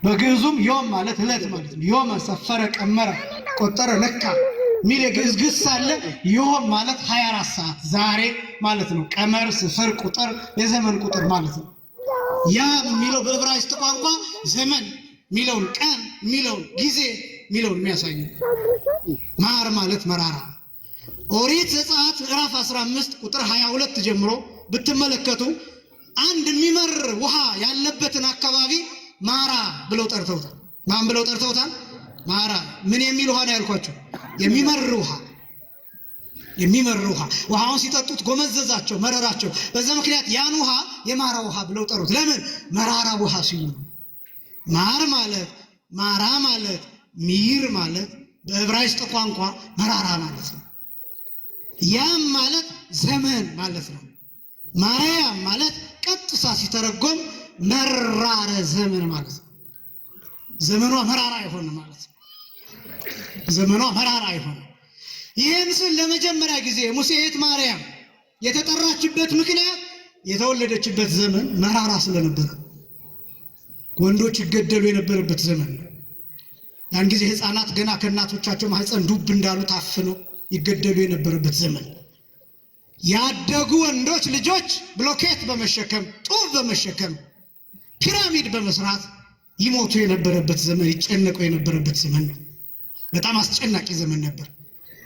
በግዕዙም ዮም ማለት ዕለት ማለት ነው። ዮም ሰፈረ፣ ቀመረ፣ ቆጠረ፣ ለካ ሚል የግዕዝ ግስ አለ። ዮም ማለት 24 ሰዓት ዛሬ ማለት ነው። ቀመር ስፍር፣ ቁጥር፣ የዘመን ቁጥር ማለት ነው። ያም የሚለው በዕብራይስጥ ቋንቋ ዘመን ሚለውን፣ ቀን ሚለውን፣ ጊዜ ሚለውን የሚያሳይ ማር ማለት መራራ። ኦሪት ዘጸአት ምዕራፍ 15 ቁጥር 22 ጀምሮ ብትመለከቱ አንድ የሚመር ውሃ ያለበትን አካባቢ ማራ ብለው ጠርተውታል። ማን ብለው ጠርተውታል? ማራ። ምን የሚል ውሃ ነው ያልኳቸው? የሚመር ውሃ። የሚመር ውሃ። ውሃውን ሲጠጡት ጎመዘዛቸው፣ መረራቸው። በዛ ምክንያት ያን ውሃ የማራ ውሃ ብለው ጠሩት። ለምን? መራራ ውሃ ሲሉ። ማር ማለት ማራ ማለት ሚር ማለት በዕብራይስጥ ቋንቋ መራራ ማለት ነው። ያም ማለት ዘመን ማለት ነው። ማርያም ማለት ቀጥታ ሲተረጎም መራረ ዘመን ማለት ነው። ዘመኗ መራራ ይሆን ማለት ነው። ዘመኗ መራራ ይሆን። ይህን ስል ለመጀመሪያ ጊዜ ሙሴ እህት ማርያም የተጠራችበት ምክንያት የተወለደችበት ዘመን መራራ ስለነበረ፣ ወንዶች ይገደሉ የነበረበት ዘመን ነው። ያን ጊዜ ሕፃናት ገና ከእናቶቻቸው ማህፀን ዱብ እንዳሉ ታፍነው ይገደሉ የነበረበት ዘመን። ያደጉ ወንዶች ልጆች ብሎኬት በመሸከም ጡብ በመሸከም ፒራሚድ በመስራት ይሞቱ የነበረበት ዘመን፣ ይጨነቁ የነበረበት ዘመን ነው። በጣም አስጨናቂ ዘመን ነበር።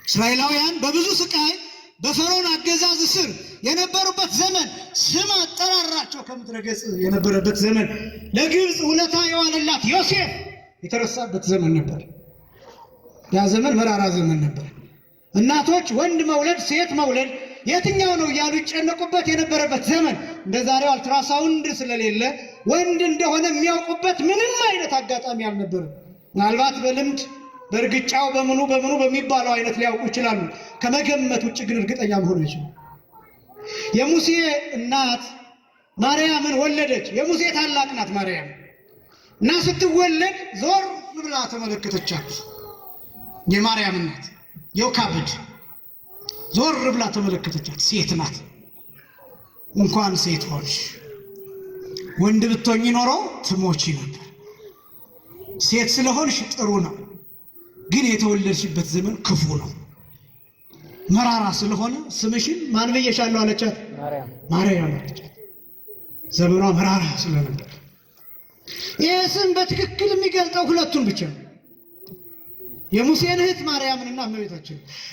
እስራኤላውያን በብዙ ስቃይ በፈርዖን አገዛዝ ስር የነበሩበት ዘመን፣ ስም አጠራራቸው ከምድረ ገጽ የነበረበት ዘመን፣ ለግብፅ ውለታ የዋለላት ዮሴፍ የተረሳበት ዘመን ነበር። ያ ዘመን መራራ ዘመን ነበር። እናቶች ወንድ መውለድ ሴት መውለድ የትኛው ነው እያሉ ይጨነቁበት የነበረበት ዘመን። እንደ ዛሬው አልትራሳውንድ ስለሌለ ወንድ እንደሆነ የሚያውቁበት ምንም አይነት አጋጣሚ አልነበረም። ምናልባት በልምድ በእርግጫው በምኑ በሚባለው አይነት ሊያውቁ ይችላሉ። ከመገመት ውጭ ግን እርግጠኛ መሆን አይችሉም። የሙሴ እናት ማርያምን ወለደች። የሙሴ ታላቅ ናት ማርያም እና ስትወለድ ዞር ብላ ተመለከተቻት። የማርያም እናት ዮካብድ ዞር ብላ ተመለከተቻት። ሴት ናት። እንኳን ሴት ሆንሽ፣ ወንድ ብትሆኚ ኖሮ ትሞቺ ነበር። ሴት ስለሆንሽ ጥሩ ነው፣ ግን የተወለድሽበት ዘመን ክፉ ነው። መራራ ስለሆነ ስምሽን ማን ብዬሻለሁ አለቻት? ማርያም አለቻት። ዘመኗ መራራ ስለነበር ይህ ስም በትክክል የሚገልጠው ሁለቱን ብቻ ነው። የሙሴን እህት ማርያምንና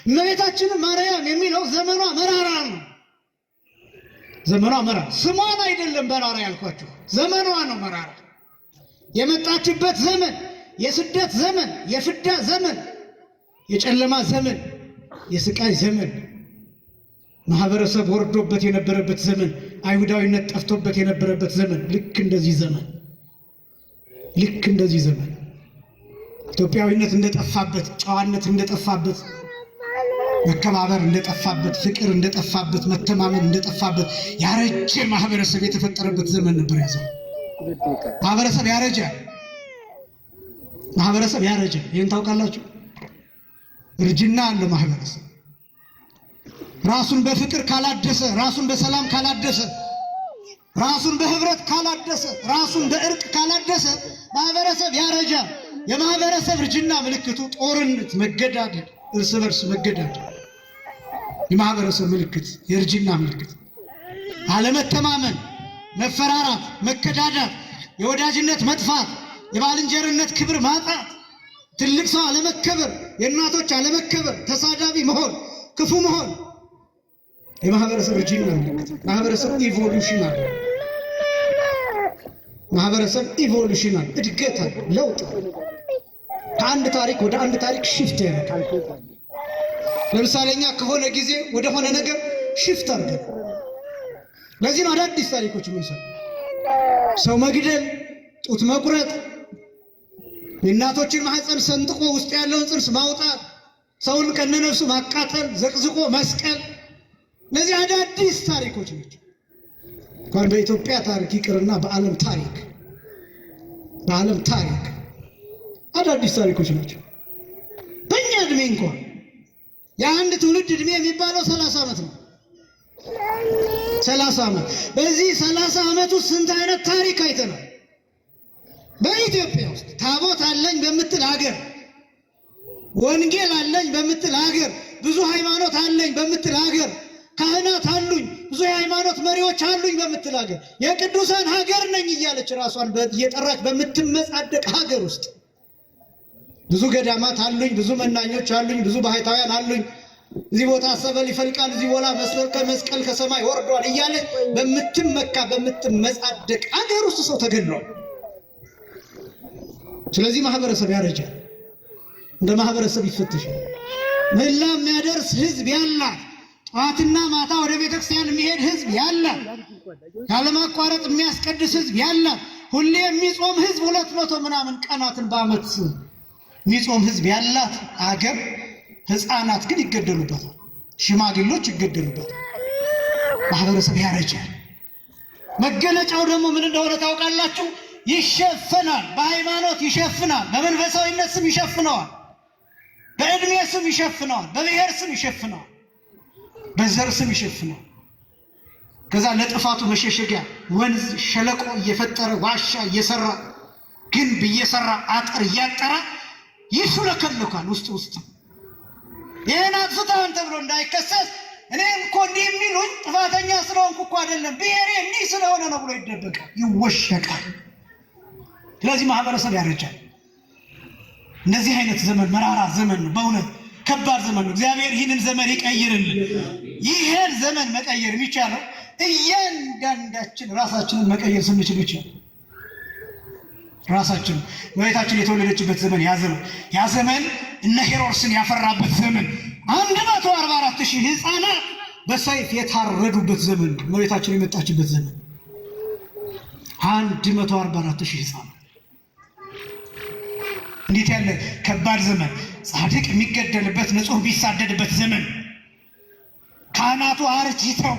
እመቤታችንን ማርያም የሚለው ዘመኗ መራራ ነው። ዘመኗ መራራ፣ ስሟን አይደለም መራራ ያልኳችሁ፣ ዘመኗ ነው መራራ። የመጣችበት ዘመን የስደት ዘመን፣ የፍዳ ዘመን፣ የጨለማ ዘመን፣ የስቃይ ዘመን፣ ማህበረሰብ ወርዶበት የነበረበት ዘመን፣ አይሁዳዊነት ጠፍቶበት የነበረበት ዘመን። ልክ እንደዚህ ዘመን ኢትዮጵያዊነት እንደጠፋበት፣ ጨዋነት እንደጠፋበት፣ መከባበር እንደጠፋበት፣ ፍቅር እንደጠፋበት፣ መተማመን እንደጠፋበት ያረጀ ማህበረሰብ የተፈጠረበት ዘመን ነበር። ያዘው ማህበረሰብ ያረጀ ይህን ታውቃላችሁ? እርጅና አለ ማህበረሰብ። ራሱን በፍቅር ካላደሰ፣ ራሱን በሰላም ካላደሰ፣ ራሱን በህብረት ካላደሰ፣ ራሱን በእርቅ ካላደሰ ማህበረሰብ ያረጃል። የማህበረሰብ እርጅና ምልክቱ ጦርነት፣ መገዳደል፣ እርስ በርስ መገዳደል የማህበረሰብ ምልክት፣ የእርጅና ምልክት። አለመተማመን፣ መፈራራት፣ መከዳዳት፣ የወዳጅነት መጥፋት፣ የባልንጀርነት ክብር ማጣት፣ ትልቅ ሰው አለመከበር፣ የእናቶች አለመከበር፣ ተሳዳቢ መሆን፣ ክፉ መሆን የማህበረሰብ እርጅና ምልክት። ማህበረሰብ ኢቮሉሽናል ማህበረሰብ ኢቮሉሽናል እድገት አለ፣ ለውጥ አለ። ከአንድ ታሪክ ወደ አንድ ታሪክ ሽፍት ያደርጋል። ለምሳሌ እኛ ከሆነ ጊዜ ወደ ሆነ ነገር ሽፍት አድርገን ለዚህ ነው አዳዲስ ታሪኮች የምንሰማው። ሰው መግደል፣ ጡት መቁረጥ፣ የእናቶችን ማህፀን ሰንጥቆ ውስጥ ያለውን ጽንስ ማውጣት፣ ሰውን ከነነፍሱ ማቃጠል፣ ዘቅዝቆ መስቀል፣ እነዚህ አዳዲስ ታሪኮች ናቸው። እንኳን በኢትዮጵያ ታሪክ ይቅርና በዓለም ታሪክ አዳዲስ ታሪኮች ናቸው። በእኛ እድሜ እንኳን የአንድ ትውልድ እድሜ የሚባለው 30 ዓመት ነው። 30 ዓመት። በዚህ 30 ዓመት ውስጥ ስንት አይነት ታሪክ አይተናል። በኢትዮጵያ ውስጥ ታቦት አለኝ በምትል ሀገር፣ ወንጌል አለኝ በምትል ሀገር፣ ብዙ ሃይማኖት አለኝ በምትል ሀገር፣ ካህናት አሉኝ፣ ብዙ የሃይማኖት መሪዎች አሉኝ በምትል ሀገር፣ የቅዱሳን ሀገር ነኝ እያለች ራሷን እየጠራች በምትመጻደቅ ሀገር ውስጥ ብዙ ገዳማት አሉኝ፣ ብዙ መናኞች አሉኝ፣ ብዙ ባህታውያን አሉኝ፣ እዚህ ቦታ ሰበል ይፈልቃል፣ እዚህ ቦታ መስቀል ከሰማይ ወርዷል እያለች በምትመካ በምትመጻደቅ ሀገር ውስጥ ሰው ተገድሏል። ስለዚህ ማህበረሰብ ያረጃል፣ እንደ ማህበረሰብ ይፈተሻል። ምህላ የሚያደርስ ህዝብ ያላት፣ ጠዋትና ማታ ወደ ቤተክርስቲያን የሚሄድ ህዝብ ያላት፣ ያለማቋረጥ የሚያስቀድስ ህዝብ ያላት፣ ሁሌ የሚጾም ህዝብ 200 ምናምን ቀናትን በዓመት የሚጾም ህዝብ ያላት አገር ህፃናት ግን ይገደሉበታል፣ ሽማግሌዎች ይገደሉበታል። ማህበረሰብ ያረጃል። መገለጫው ደግሞ ምን እንደሆነ ታውቃላችሁ? ይሸፈናል። በሃይማኖት ይሸፍናል፣ በመንፈሳዊነት ስም ይሸፍነዋል፣ በእድሜ ስም ይሸፍነዋል፣ በብሔር ስም ይሸፍነዋል፣ በዘር ስም ይሸፍነዋል። ከዛ ለጥፋቱ መሸሸጊያ ወንዝ ሸለቆ እየፈጠረ ዋሻ እየሰራ ግንብ እየሰራ አጥር እያጠራ ይሹለከለካል። ውስጥ ይህን አጥፍተሃል ተብሎ እንዳይከሰስ እኔም እኮ እንዲህ የሚሉኝ ጥፋተኛ ስለሆንኩ እኮ አይደለም ብሔሬ እንዲህ ስለሆነ ነው ብሎ ይደበቃል፣ ይወሸቃል። ስለዚህ ማህበረሰብ ያረጃል። እንደዚህ አይነት ዘመን መራራ ዘመን ነው፣ በእውነት ከባድ ዘመን ነው። እግዚአብሔር ይህንን ዘመን ይቀይርልን። ይህን ዘመን መቀየር የሚቻለው እያንዳንዳችን ራሳችንን መቀየር ስንችል ብቻ። ራሳችን እመቤታችን የተወለደችበት ዘመን ያ ዘመን እነ ሄሮድስን ያፈራበት ዘመን 144,000 ህፃናት በሰይፍ የታረዱበት ዘመን፣ እመቤታችን የመጣችበት ዘመን 144,000 ህፃናት። እንዴት ያለ ከባድ ዘመን! ጻድቅ የሚገደልበት፣ ንጹህ ቢሳደድበት ዘመን፣ ካህናቱ አርጅተው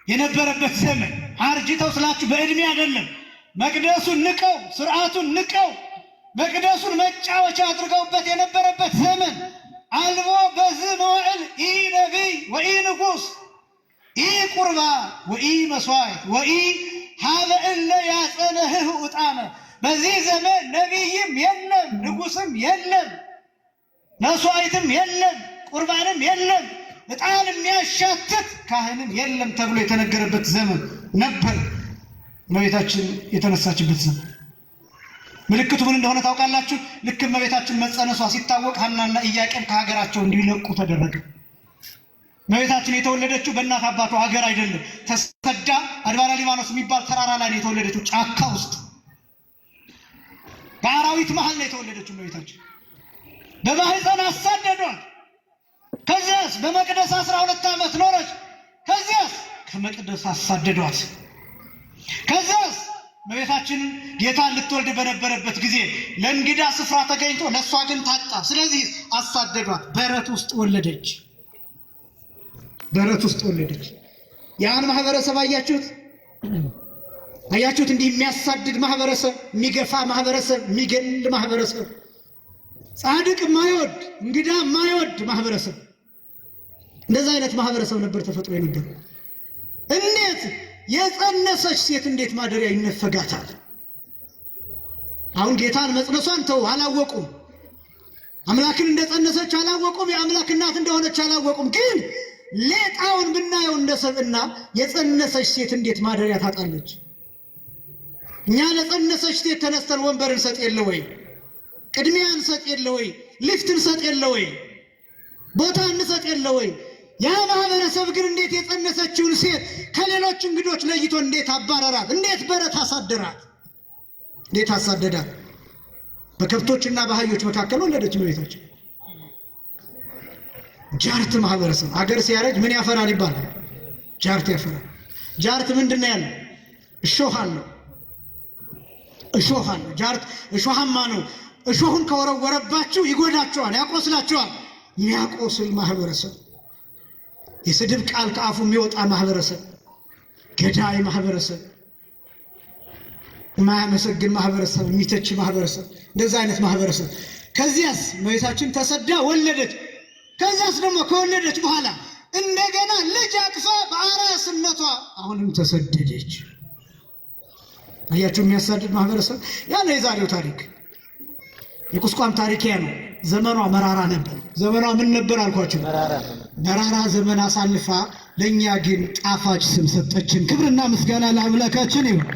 የነበረበት ዘመን። አርጅተው ስላችሁ በእድሜ አይደለም፣ መቅደሱን ንቀው ስርዓቱን ንቀው መቅደሱን መጫወቻ አድርገውበት የነበረበት ዘመን። አልቦ በዚህ መዋዕል ኢ ነቢይ ወኢ ንጉሥ ኢ ቁርባን ወኢ መስዋዕት ወኢ ሀበ እለ ያጸነህህ ዕጣነ። በዚህ ዘመን ነቢይም የለም፣ ንጉሥም የለም፣ መስዋዕትም የለም፣ ቁርባንም የለም፣ ዕጣን የሚያሻትት ካህንም የለም ተብሎ የተነገረበት ዘመን ነበር። እመቤታችን የተነሳችበት ዘመን። ምልክቱ ምን እንደሆነ ታውቃላችሁ? ልክ እመቤታችን መጸነሷ ሲታወቅ ሐናና ኢያቄም ከሀገራቸው እንዲለቁ ተደረገ። እመቤታችን የተወለደችው በእናት አባቷ ሀገር አይደለም። ተሰዳ አድባራ ሊባኖስ የሚባል ተራራ ላይ ነው የተወለደችው፣ ጫካ ውስጥ በአራዊት መሃል ነው የተወለደችው እመቤታችን። በማህፀን አሳደዷት። ከዚያስ በመቅደስ 12 ዓመት ኖረች። ከዚያስ ከመቅደስ አሳደዷት። ከዚያስ እመቤታችን ጌታን ልትወልድ በነበረበት ጊዜ ለእንግዳ ስፍራ ተገኝቶ ለእሷ ግን ታጣ። ስለዚህ አሳደዷት። በረት ውስጥ ወለደች። ያን ማህበረሰብ አያችሁት? እንዲህ የሚያሳድድ ማህበረሰብ፣ የሚገፋ ማህበረሰብ፣ የሚገል ማህበረሰብ፣ ጻድቅ የማይወድ እንግዳ የማይወድ ማህበረሰብ። እንደዛ አይነት ማህበረሰብ ነበር ተፈጥሮ የነበር። እንዴት የጸነሰች ሴት እንዴት ማደሪያ ይነፈጋታል? አሁን ጌታን መጽነሷን ተው አላወቁም። አምላክን እንደጸነሰች አላወቁም። የአምላክ እናት እንደሆነች አላወቁም። ግን ሌጣውን ብናየው እንደ ሰብእና የጸነሰች ሴት እንዴት ማደሪያ ታጣለች? እኛ ለጸነሰች ሴት ተነስተን ወንበር እንሰጥ የለ ወይ? ቅድሚያ እንሰጥ የለ ወይ? ሊፍት እንሰጥ የለ ወይ? ቦታ እንሰጥ የለ ወይ? ያ ማህበረሰብ ግን እንዴት የጸነሰችውን ሴት ከሌሎች እንግዶች ለይቶ እንዴት አባረራት? እንዴት በረት አሳደራት? እንዴት አሳደዳት? በከብቶችና በአህዮች መካከል ወለደች እመቤታችን። ጃርት ማህበረሰብ አገር ሲያረጅ ምን ያፈራል ይባላል? ጃርት ያፈራል። ጃርት ምንድን ነው ያለው? እሾህ አለው። እሾህ አለው። ጃርት እሾሃማ ነው። እሾሁን ከወረወረባችሁ ይጎዳችኋል፣ ያቆስላችኋል። የሚያቆስል ማህበረሰብ፣ የስድብ ቃል ከአፉ የሚወጣ ማህበረሰብ፣ ገዳይ ማህበረሰብ፣ የማያመሰግን ማህበረሰብ፣ የሚተች ማህበረሰብ፣ እንደዛ አይነት ማህበረሰብ። ከዚያስ እመቤታችን ተሰዳ ወለደች። ከዚያስ ደግሞ ከወለደች በኋላ እንደገና ልጅ አቅፋ በአራስነቷ አሁንም ተሰደደች። አያችሁ የሚያሳድድ ማህበረሰብ። ያ ነው የዛሬው ታሪክ። የቁስቋም ታሪክ ያ ነው። ዘመኗ መራራ ነበር። ዘመኗ ምን ነበር አልኳችሁ? መራራ ዘመን አሳልፋ ለእኛ ግን ጣፋጭ ስም ሰጠችን። ክብርና ምስጋና ለአምላካችን ይሁን።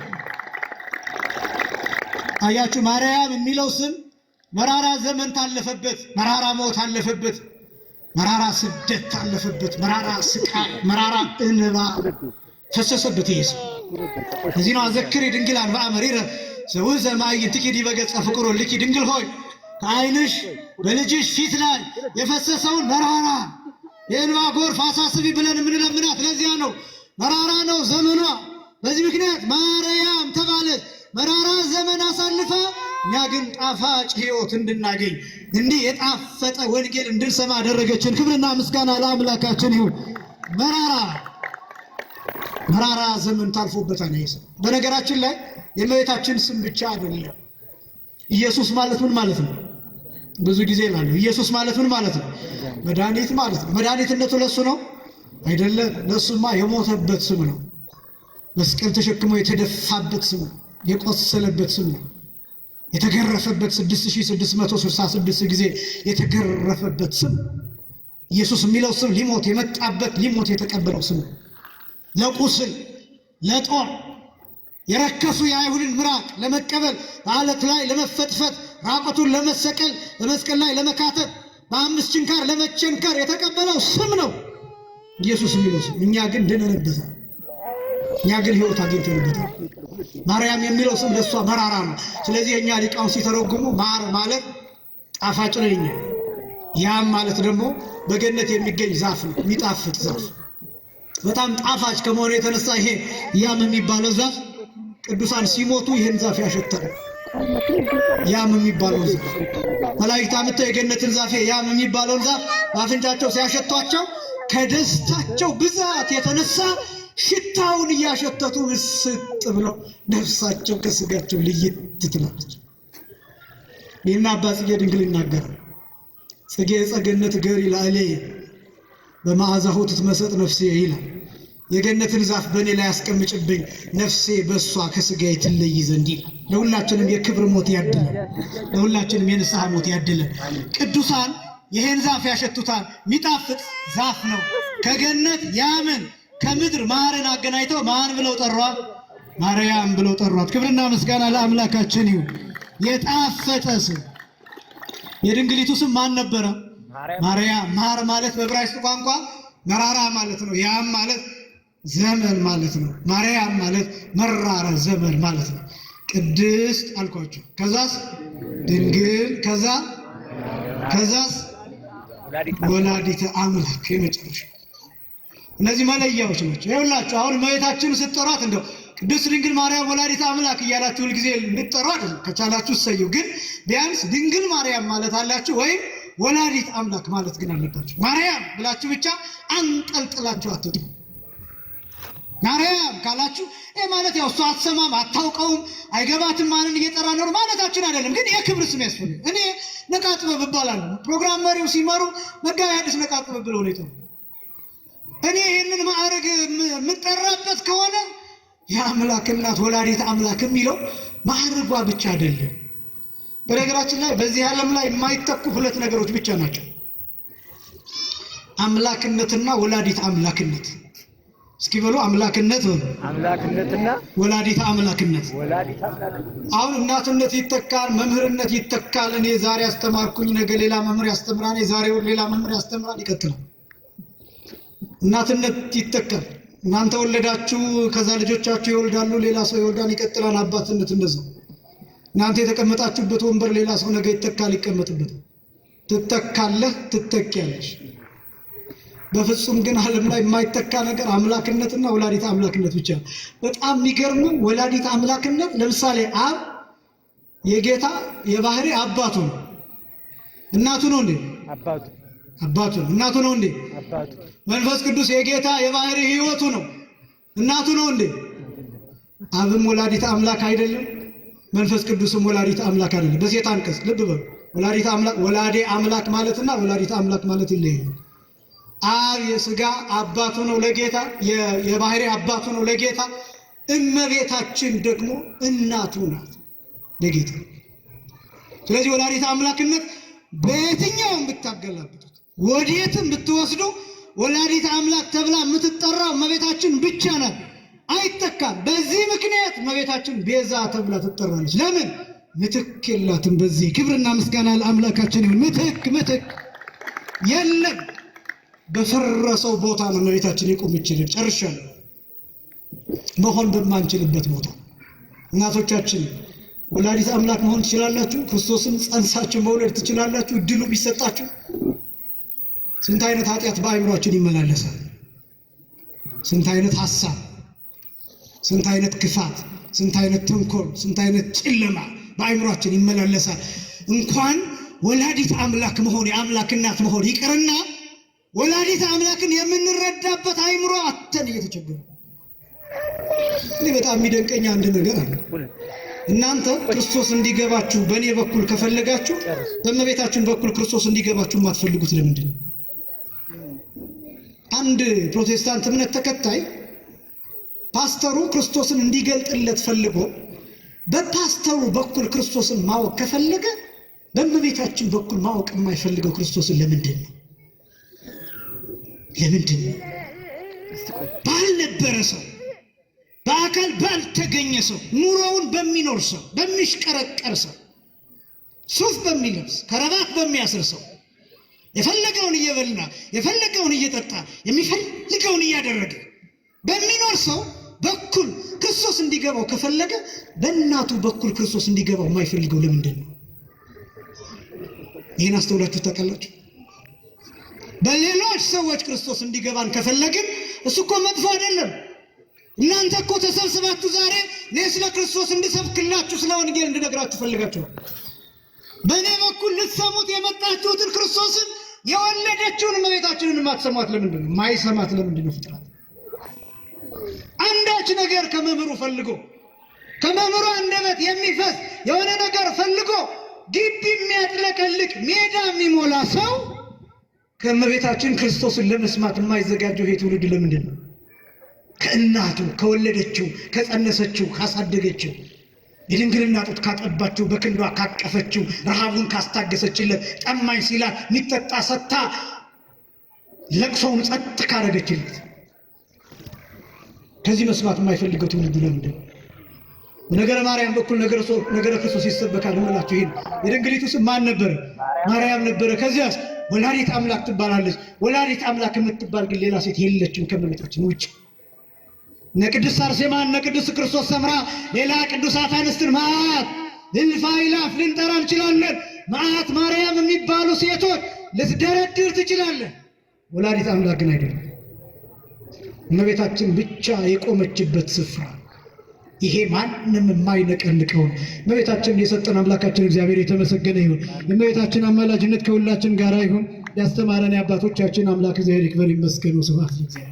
አያችሁ ማርያም የሚለው ስም መራራ ዘመን ታለፈበት፣ መራራ ሞት አለፈበት፣ መራራ ስደት ታለፈበት፣ መራራ ስቃይ፣ መራራ እንባ ፈሰሰበት። ይሄ ስም እዚህ ነው። አዘክሪ ድንግል አንባ መሪረ ዘውዘ ማይንትኪ ዲበገጸ ፍቅሮ ልኪ ድንግል ሆይ ከዓይንሽ በልጅሽ ፊት ላይ የፈሰሰውን መራራ የእንባ ጎርፍ አሳስቢ ብለን የምንለምናት ለዚያ ነው። መራራ ነው ዘመኗ። በዚህ ምክንያት ማርያም ተባለች። መራራ ዘመን አሳልፋ እኛ ግን ጣፋጭ ሕይወት እንድናገኝ እንዲህ የጣፈጠ ወንጌል እንድንሰማ አደረገችን። ክብርና ምስጋና ለአምላካችን ይሁን። መራራ ዘመን ታልፎበታል። ይሄ በነገራችን ላይ የእመቤታችን ስም ብቻ አይደለም። ኢየሱስ ማለት ምን ማለት ነው? ብዙ ጊዜ ይላሉ። ኢየሱስ ማለት ምን ማለት ነው? መድኃኒት ማለት ነው። መድኃኒትነቱ ለሱ ነው አይደለም። ለሱማ የሞተበት ስም ነው። መስቀል ተሸክሞ የተደፋበት ስም ነው። የቆሰለበት ስም ነው። የተገረፈበት 6666 ጊዜ የተገረፈበት ስም ኢየሱስ የሚለው ስም ሊሞት የመጣበት ሊሞት የተቀበለው ስም ነው። ለቁስል ለጦር የረከሱ የአይሁድን ምራቅ ለመቀበል በአለት ላይ ለመፈጥፈጥ ራቁቱን ለመሰቀል በመስቀል ላይ ለመካተት በአምስት ችንካር ለመቸንከር የተቀበለው ስም ነው ኢየሱስ የሚለው ስም። እኛ ግን ድነንበታል። እኛ ግን ሕይወት አግኝተንበታል። ማርያም የሚለው ስም ለሷ መራራ ነው። ስለዚህ እኛ ሊቃውን ሲተረጉሙ ማር ማለት ጣፋጭ ነው። እኛ ያም ማለት ደግሞ በገነት የሚገኝ ዛፍ ነው፣ የሚጣፍጥ ዛፍ። በጣም ጣፋጭ ከመሆኑ የተነሳ ይሄ ያም የሚባለው ዛፍ ቅዱሳን ሲሞቱ ይህን ዛፍ ያሸታል። ያም የሚባለው ዛፍ መላእክት አምጥተው የገነትን ዛፍ ያም የሚባለውን ዛፍ በአፍንጫቸው ሲያሸቷቸው ከደስታቸው ብዛት የተነሳ ሽታውን እያሸተቱ ምስጥ ብለው ነፍሳቸው ከስጋቸው ልይት ትላለች። ይህን አባ ጽጌ ድንግል ይናገራል። ጽጌ ጸገነት ገሪ ላዕሌ በመዓዛሁ ትትመሰጥ ነፍሴ ይላል። የገነትን ዛፍ በእኔ ላይ ያስቀምጭብኝ፣ ነፍሴ በእሷ ከስጋዬ ትለይ ዘንድ ይላል። ለሁላችንም የክብር ሞት ያድለን፣ ለሁላችንም የንስሐ ሞት ያድለን። ቅዱሳን ይህን ዛፍ ያሸቱታል። የሚጣፍጥ ዛፍ ነው። ከገነት ያምን ከምድር ማርን አገናኝተው ማን ብለው ጠሯት? ማርያም ብለው ጠሯት። ክብርና ምስጋና ለአምላካችን ይሁን። የጣፈጠ ስም። የድንግሊቱ ስም ማን ነበረ? ማርያም። ማር ማለት በዕብራይስጥ ቋንቋ መራራ ማለት ነው። ያም ማለት ዘመን ማለት ነው። ማርያም ማለት መራራ ዘመን ማለት ነው። ቅድስት አልኳቸው። ከዛስ ድንግል፣ ከዛስ ወላዲተ አምላክ የመጨረሻ። እነዚህ መለያዎች ናቸው። ይኸውላችሁ አሁን እመቤታችንን ስትጠሯት እንደው ቅድስት ድንግል ማርያም ወላዲተ አምላክ እያላችሁ ሁልጊዜ እንድትጠሩ አይደለም። ከቻላችሁ እሰየው። ግን ቢያንስ ድንግል ማርያም ማለት አላችሁ ወይም ወላዲተ አምላክ ማለት ግን አለባችሁ። ማርያም ብላችሁ ብቻ አንጠልጥላችሁ አትጡ። ማርያም ካላችሁ ይሄ ማለት ያው እሷ አትሰማም፣ አታውቀውም፣ አይገባትም ማንን እየጠራ ነው ማለታችን አይደለም። ግን የክብር ስም ያስፈልግ። እኔ ነቃጥበብ እባላለሁ። ፕሮግራም መሪው ሲመሩ መጋቢ ሐዲስ ነቃጥበብ ብለው ነው የተው። እኔ ይህንን ማዕረግ የምጠራበት ከሆነ የአምላክ እናት ወላዲተ አምላክ የሚለው ማዕረጓ ብቻ አይደለም። በነገራችን ላይ በዚህ ዓለም ላይ የማይተኩ ሁለት ነገሮች ብቻ ናቸው፣ አምላክነትና ወላዲተ አምላክነት። እስኪ በሉ አምላክነት አምላክነትና ወላዲተ አምላክነት። አሁን እናትነት ይተካል፣ መምህርነት ይተካል። እኔ ዛሬ አስተማርኩኝ፣ ነገ ሌላ መምህር ያስተምራል፣ ዛሬ ሌላ መምህር ያስተምራል፣ ይቀጥላል። እናትነት ይተካል። እናንተ ወለዳችሁ፣ ከዛ ልጆቻችሁ ይወልዳሉ፣ ሌላ ሰው ይወልዳል፣ ይቀጥላል። አባትነት እንደዛው። እናንተ የተቀመጣችሁበት ወንበር ሌላ ሰው ነገ ይተካል፣ ይቀመጥበታል። ትተካለህ፣ ትተኪያለሽ። በፍጹም ግን ዓለም ላይ የማይተካ ነገር አምላክነትና ወላዲተ አምላክነት ብቻ ነው። በጣም የሚገርመው ወላዲተ አምላክነት ለምሳሌ አብ የጌታ የባህሪ አባቱ ነው። እናቱ ነው እንዴ? አባቱ ነው። እናቱ ነው እንዴ? መንፈስ ቅዱስ የጌታ የባህሪ ሕይወቱ ነው። እናቱ ነው እንዴ? አብም ወላዲተ አምላክ አይደለም፣ መንፈስ ቅዱስም ወላዲተ አምላክ አይደለም። በሴት አንቀጽ ልብ በሉ። ወላዲተ አምላክ ወላዴ አምላክ ማለትና ወላዲተ አምላክ ማለት ይለያል። አብ የሥጋ አባቱ ነው ለጌታ፣ የባህሪ አባቱ ነው ለጌታ። እመቤታችን ደግሞ እናቱ ናት ለጌታ። ስለዚህ ወላዲተ አምላክነት በየትኛውም ብታገላብጡት ወዴትም ብትወስዱ ወላዲተ አምላክ ተብላ የምትጠራው እመቤታችን ብቻ ናት፣ አይተካም። በዚህ ምክንያት እመቤታችን ቤዛ ተብላ ትጠራለች። ለምን? ምትክ የላትም። በዚህ ክብርና ምስጋና ለአምላካችን ይሁን። ምትክ የለም። በፈረሰው ቦታ ነው እመቤታችን የቆመችልን። ጨርሻለሁ። መሆን በማንችልበት ቦታ እናቶቻችን ወላዲተ አምላክ መሆን ትችላላችሁ። ክርስቶስን ጸንሳችሁ መውለድ ትችላላችሁ። እድሉ ቢሰጣችሁ። ስንት አይነት ኃጢአት በአእምሯችን ይመላለሳል። ስንት አይነት ሐሳብ፣ ስንት አይነት ክፋት፣ ስንት አይነት ተንኮል፣ ስንት አይነት ጨለማ በአእምሯችን ይመላለሳል። እንኳን ወላዲተ አምላክ መሆን የአምላክ እናት መሆን ይቅርና ወላዲተ አምላክን የምንረዳበት አእምሮ አተን እየተቸገረ። እኔ በጣም የሚደንቀኝ አንድ ነገር አለ። እናንተ ክርስቶስ እንዲገባችሁ በእኔ በኩል ከፈለጋችሁ በእመቤታችን በኩል ክርስቶስ እንዲገባችሁ የማትፈልጉት ለምንድን ነው? አንድ ፕሮቴስታንት እምነት ተከታይ ፓስተሩ ክርስቶስን እንዲገልጥለት ፈልጎ በፓስተሩ በኩል ክርስቶስን ማወቅ ከፈለገ በእመቤታችን በኩል ማወቅ የማይፈልገው ክርስቶስን ለምንድን ነው? ለምንድን ነው? ባልነበረ ሰው፣ በአካል ባልተገኘ ሰው፣ ኑሮውን በሚኖር ሰው፣ በሚሽቀረቀር ሰው፣ ሱፍ በሚለብስ ከረባት በሚያስር ሰው፣ የፈለገውን እየበላ የፈለገውን እየጠጣ የሚፈልገውን እያደረገ በሚኖር ሰው በኩል ክርስቶስ እንዲገባው ከፈለገ በእናቱ በኩል ክርስቶስ እንዲገባው የማይፈልገው ለምንድን ነው? ይህን አስተውላችሁ ታውቃላችሁ? በሌሎች ሰዎች ክርስቶስ እንዲገባን ከፈለግን እሱ እኮ መጥፎ አይደለም። እናንተ እኮ ተሰብስባችሁ ዛሬ እኔ ስለ ክርስቶስ እንድሰብክላችሁ ስለ ወንጌል እንድነግራችሁ ፈልጋችሁ በእኔ በኩል ልትሰሙት የመጣችሁትን ክርስቶስን የወለደችውን እመቤታችንን የማትሰሟት ለምንድን ነው? የማይሰማት ለምንድን ነው? ፍጥረት አንዳች ነገር ከመምህሩ ፈልጎ ከመምህሩ አንደበት የሚፈስ የሆነ ነገር ፈልጎ ግቢ የሚያጥለቀልቅ ሜዳ የሚሞላ ሰው ከእመቤታችን ክርስቶስን ለመስማት የማይዘጋጀው ይሄ ትውልድ ለምንድን ነው? ከእናቱ ከወለደችው ከጸነሰችው ካሳደገችው የድንግልና ጡት ካጠባችው በክንዷ ካቀፈችው ረሃቡን ካስታገሰችለት ጠማኝ ሲላት የሚጠጣ ሰጥታ ለቅሶውን ጸጥ ካረገችለት ከዚህ መስማት የማይፈልገው ትውልድ ለምንድን ነው? ነገረ ማርያም በኩል ነገረ ክርስቶስ ይሰበካል እንላችሁ። ይሄን የድንግሊቱ ስም ማን ነበረ? ማርያም ነበረ። ከዚያስ ወላዲተ አምላክ ትባላለች። ወላዲተ አምላክ የምትባል ግን ሌላ ሴት የለችም ከእመቤታችን ውጭ። እነ ቅድስት አርሴማ እነ ቅዱስ ክርስቶስ ሰምራ ሌላ ቅዱሳት አንስትን መዓት እልፍ አእላፍ ልንጠራ እንችላለን። መዓት ማርያም የሚባሉ ሴቶች ልትደረድር ትችላለን። ወላዲተ አምላክ ግን አይደለም። እመቤታችን ብቻ የቆመችበት ስፍራ ይሄ ማንም የማይነቀንቀው ነው። እመቤታችን የሰጠን አምላካችን እግዚአብሔር የተመሰገነ ይሁን። የእመቤታችን አማላጅነት ከሁላችን ጋር ይሁን። ያስተማረን የአባቶቻችን አምላክ እግዚአብሔር ይክበር ይመስገን። ስብሐት ለእግዚአብሔር።